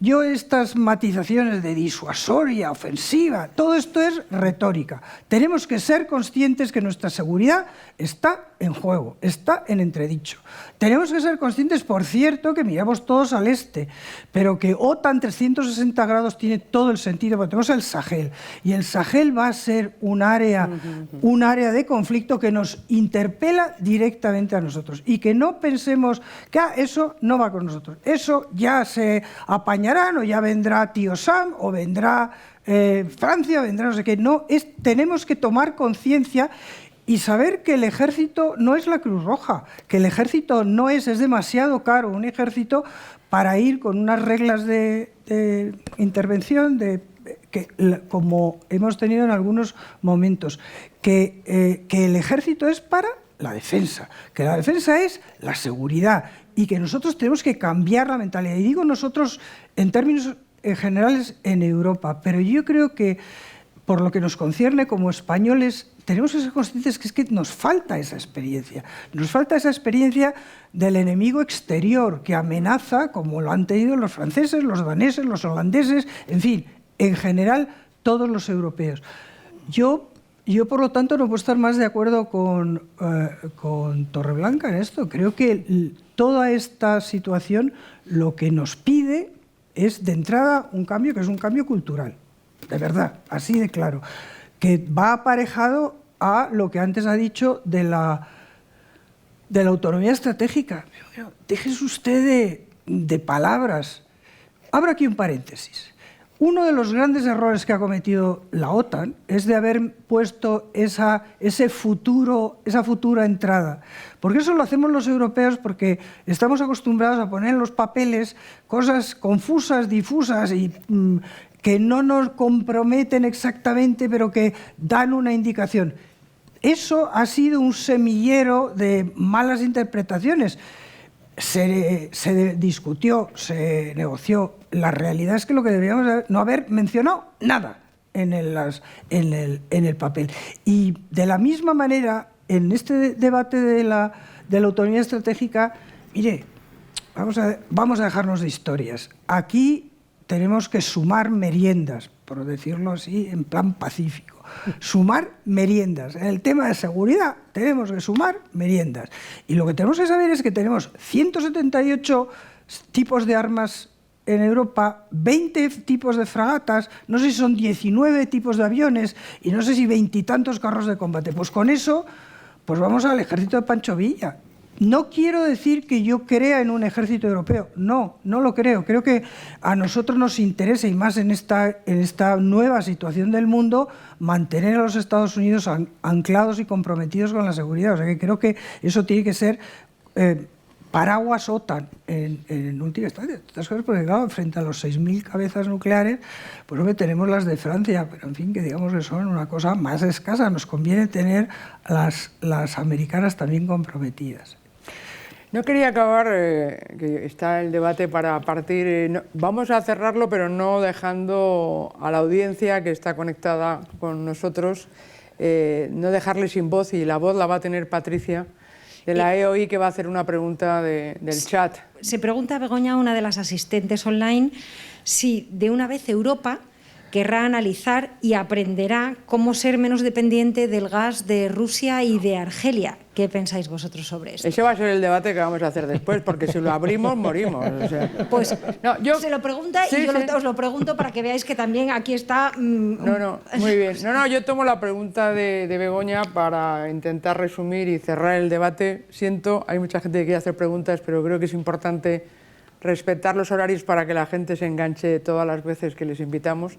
Yo estas matizaciones de disuasoria, ofensiva, todo esto es retórica. Tenemos que ser conscientes que nuestra seguridad está en juego, está en entredicho. Tenemos que ser conscientes, por cierto, que miramos todos al este, pero que OTAN 360 grados tiene todo el sentido, porque tenemos el Sahel, y el Sahel va a ser un área de conflicto que nos interpela directamente a nosotros, y que no pensemos que eso no va con nosotros, eso ya se apañarán, o ya vendrá tío Sam, o vendrá Francia, vendrá no sé qué. No, tenemos que tomar conciencia y saber que el ejército no es la Cruz Roja, que el ejército no es demasiado caro un ejército para ir con unas reglas de intervención como hemos tenido en algunos momentos, que el ejército es para la defensa, que la defensa es la seguridad y que nosotros tenemos que cambiar la mentalidad. Y digo nosotros en términos generales en Europa, pero yo creo que por lo que nos concierne como españoles, tenemos que ser conscientes que es que nos falta esa experiencia. Nos falta esa experiencia del enemigo exterior que amenaza, como lo han tenido los franceses, los daneses, los holandeses, en fin, en general, todos los europeos. Yo, por lo tanto, no puedo estar más de acuerdo con Torreblanca en esto. Creo que toda esta situación lo que nos pide es, de entrada, un cambio que es un cambio cultural. De verdad, así de claro, que va aparejado a lo que antes ha dicho de la autonomía estratégica. Déjese usted de palabras. Abro aquí un paréntesis. Uno de los grandes errores que ha cometido la OTAN es de haber puesto esa futura entrada. Porque eso lo hacemos los europeos porque estamos acostumbrados a poner en los papeles cosas confusas, difusas y que no nos comprometen exactamente, pero que dan una indicación. Eso ha sido un semillero de malas interpretaciones. Se discutió, se negoció. La realidad es que lo que deberíamos no haber mencionado nada en el papel. Y de la misma manera, en este debate de la autonomía estratégica, mire, vamos a dejarnos de historias. Aquí tenemos que sumar meriendas, por decirlo así, en plan pacífico. Sumar meriendas. En el tema de seguridad tenemos que sumar meriendas. Y lo que tenemos que saber es que tenemos 178 tipos de armas en Europa, 20 tipos de fragatas, no sé si son 19 tipos de aviones y no sé si 20 y tantos carros de combate. Pues con eso, pues vamos al ejército de Pancho Villa. No quiero decir que yo crea en un ejército europeo, no lo creo. Creo que a nosotros nos interesa, y más en esta nueva situación del mundo, mantener a los Estados Unidos anclados y comprometidos con la seguridad. O sea que creo que eso tiene que ser paraguas OTAN en última instancia. Estas cosas, porque claro, frente a los 6.000 cabezas nucleares, pues hombre, tenemos las de Francia, pero en fin, que digamos que son una cosa más escasa. Nos conviene tener las americanas también comprometidas. No quería acabar, que está el debate para partir, vamos a cerrarlo, pero no dejando a la audiencia que está conectada con nosotros, no dejarle sin voz, y la voz la va a tener Patricia, de la EOI, que va a hacer una pregunta del chat. Se pregunta a Begoña, una de las asistentes online, si de una vez Europa querrá analizar y aprenderá cómo ser menos dependiente del gas de Rusia y de Argelia. ¿Qué pensáis vosotros sobre esto? Ese va a ser el debate que vamos a hacer después, porque si lo abrimos, morimos. O sea. Pues se lo pregunta, y yo os lo pregunto para que veáis que también aquí está... muy bien. Yo tomo la pregunta de Begoña para intentar resumir y cerrar el debate. Hay mucha gente que quiere hacer preguntas, pero creo que es importante respetar los horarios para que la gente se enganche todas las veces que les invitamos.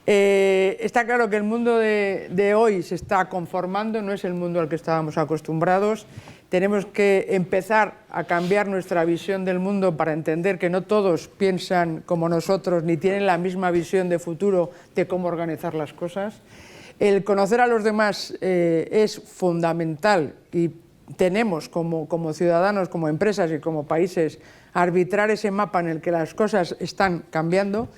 Está claro que el mundo de hoy se está conformando, no es el mundo al que estábamos acostumbrados. Tenemos que empezar a cambiar nuestra visión del mundo para entender que no todos piensan como nosotros ni tienen la misma visión de futuro de cómo organizar las cosas. El conocer a los demás es fundamental, y tenemos como ciudadanos, como empresas y como países arbitrar ese mapa en el que las cosas están cambiando.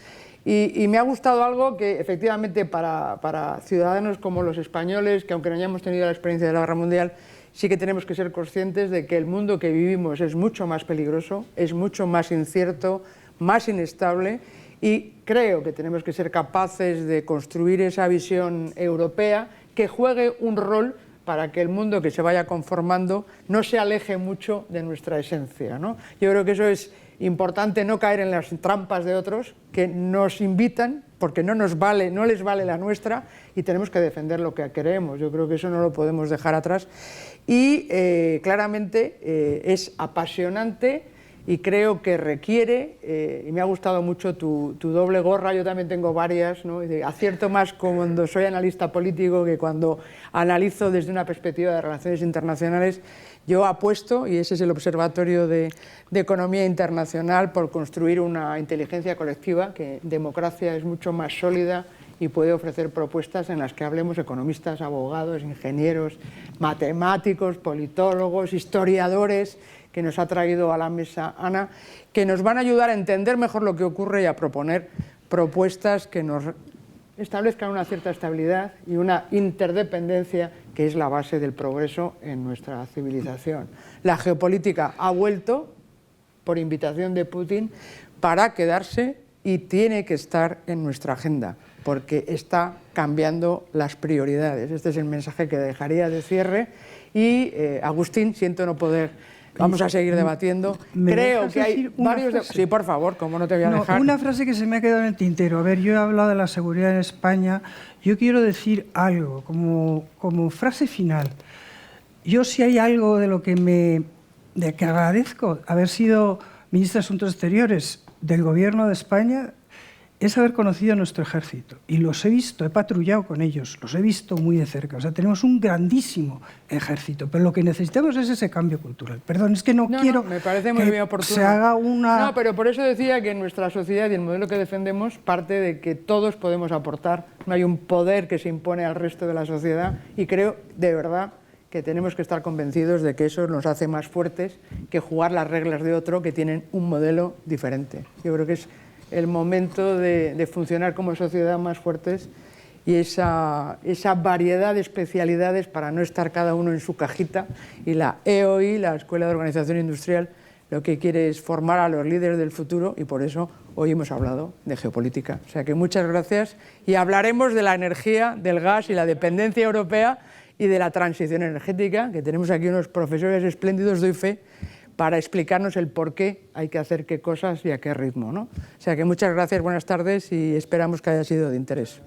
Y me ha gustado algo que efectivamente para ciudadanos como los españoles, que aunque no hayamos tenido la experiencia de la Guerra Mundial, sí que tenemos que ser conscientes de que el mundo que vivimos es mucho más peligroso, es mucho más incierto, más inestable, y creo que tenemos que ser capaces de construir esa visión europea que juegue un rol para que el mundo que se vaya conformando no se aleje mucho de nuestra esencia, ¿no? Yo creo que eso es importante, no caer en las trampas de otros que nos invitan, porque no les vale la nuestra, y tenemos que defender lo que queremos. Yo creo que eso no lo podemos dejar atrás. Y claramente es apasionante, y creo que requiere, y me ha gustado mucho tu doble gorra. Yo también tengo varias, ¿no? Acierto más cuando soy analista político que cuando analizo desde una perspectiva de relaciones internacionales. Yo apuesto, y ese es el Observatorio de Economía Internacional, por construir una inteligencia colectiva que en democracia es mucho más sólida y puede ofrecer propuestas en las que hablemos economistas, abogados, ingenieros, matemáticos, politólogos, historiadores, que nos ha traído a la mesa Ana, que nos van a ayudar a entender mejor lo que ocurre y a proponer propuestas que nos establezcan una cierta estabilidad y una interdependencia que es la base del progreso en nuestra civilización. La geopolítica ha vuelto, por invitación de Putin, para quedarse, y tiene que estar en nuestra agenda, porque está cambiando las prioridades. Este es el mensaje que dejaría de cierre. Y Agustín, siento no poder... Vamos a seguir debatiendo. Creo que hay varios... Sí, por favor, como no te voy a dejar. Una frase que se me ha quedado en el tintero. A ver, yo he hablado de la seguridad en España. Yo quiero decir algo como frase final. Yo, si hay algo de lo que que agradezco haber sido ministra de Asuntos Exteriores del Gobierno de España, es haber conocido a nuestro ejército. Y los he visto, he patrullado con ellos, los he visto muy de cerca. O sea, tenemos un grandísimo ejército, pero lo que necesitamos es ese cambio cultural. Perdón, es que no quiero me parece muy bien que oportuno. se haga una... No, pero por eso decía que en nuestra sociedad y el modelo que defendemos parte de que todos podemos aportar. No hay un poder que se impone al resto de la sociedad y creo, de verdad, que tenemos que estar convencidos de que eso nos hace más fuertes que jugar las reglas de otro que tienen un modelo diferente. Yo creo que es el momento de funcionar como sociedad más fuertes y esa variedad de especialidades para no estar cada uno en su cajita. Y la EOI, la Escuela de Organización Industrial, lo que quiere es formar a los líderes del futuro y por eso hoy hemos hablado de geopolítica. O sea que muchas gracias y hablaremos de la energía, del gas y la dependencia europea y de la transición energética, que tenemos aquí unos profesores espléndidos, doy fe, para explicarnos el por qué hay que hacer qué cosas y a qué ritmo, ¿no? O sea que muchas gracias, buenas tardes y esperamos que haya sido de interés.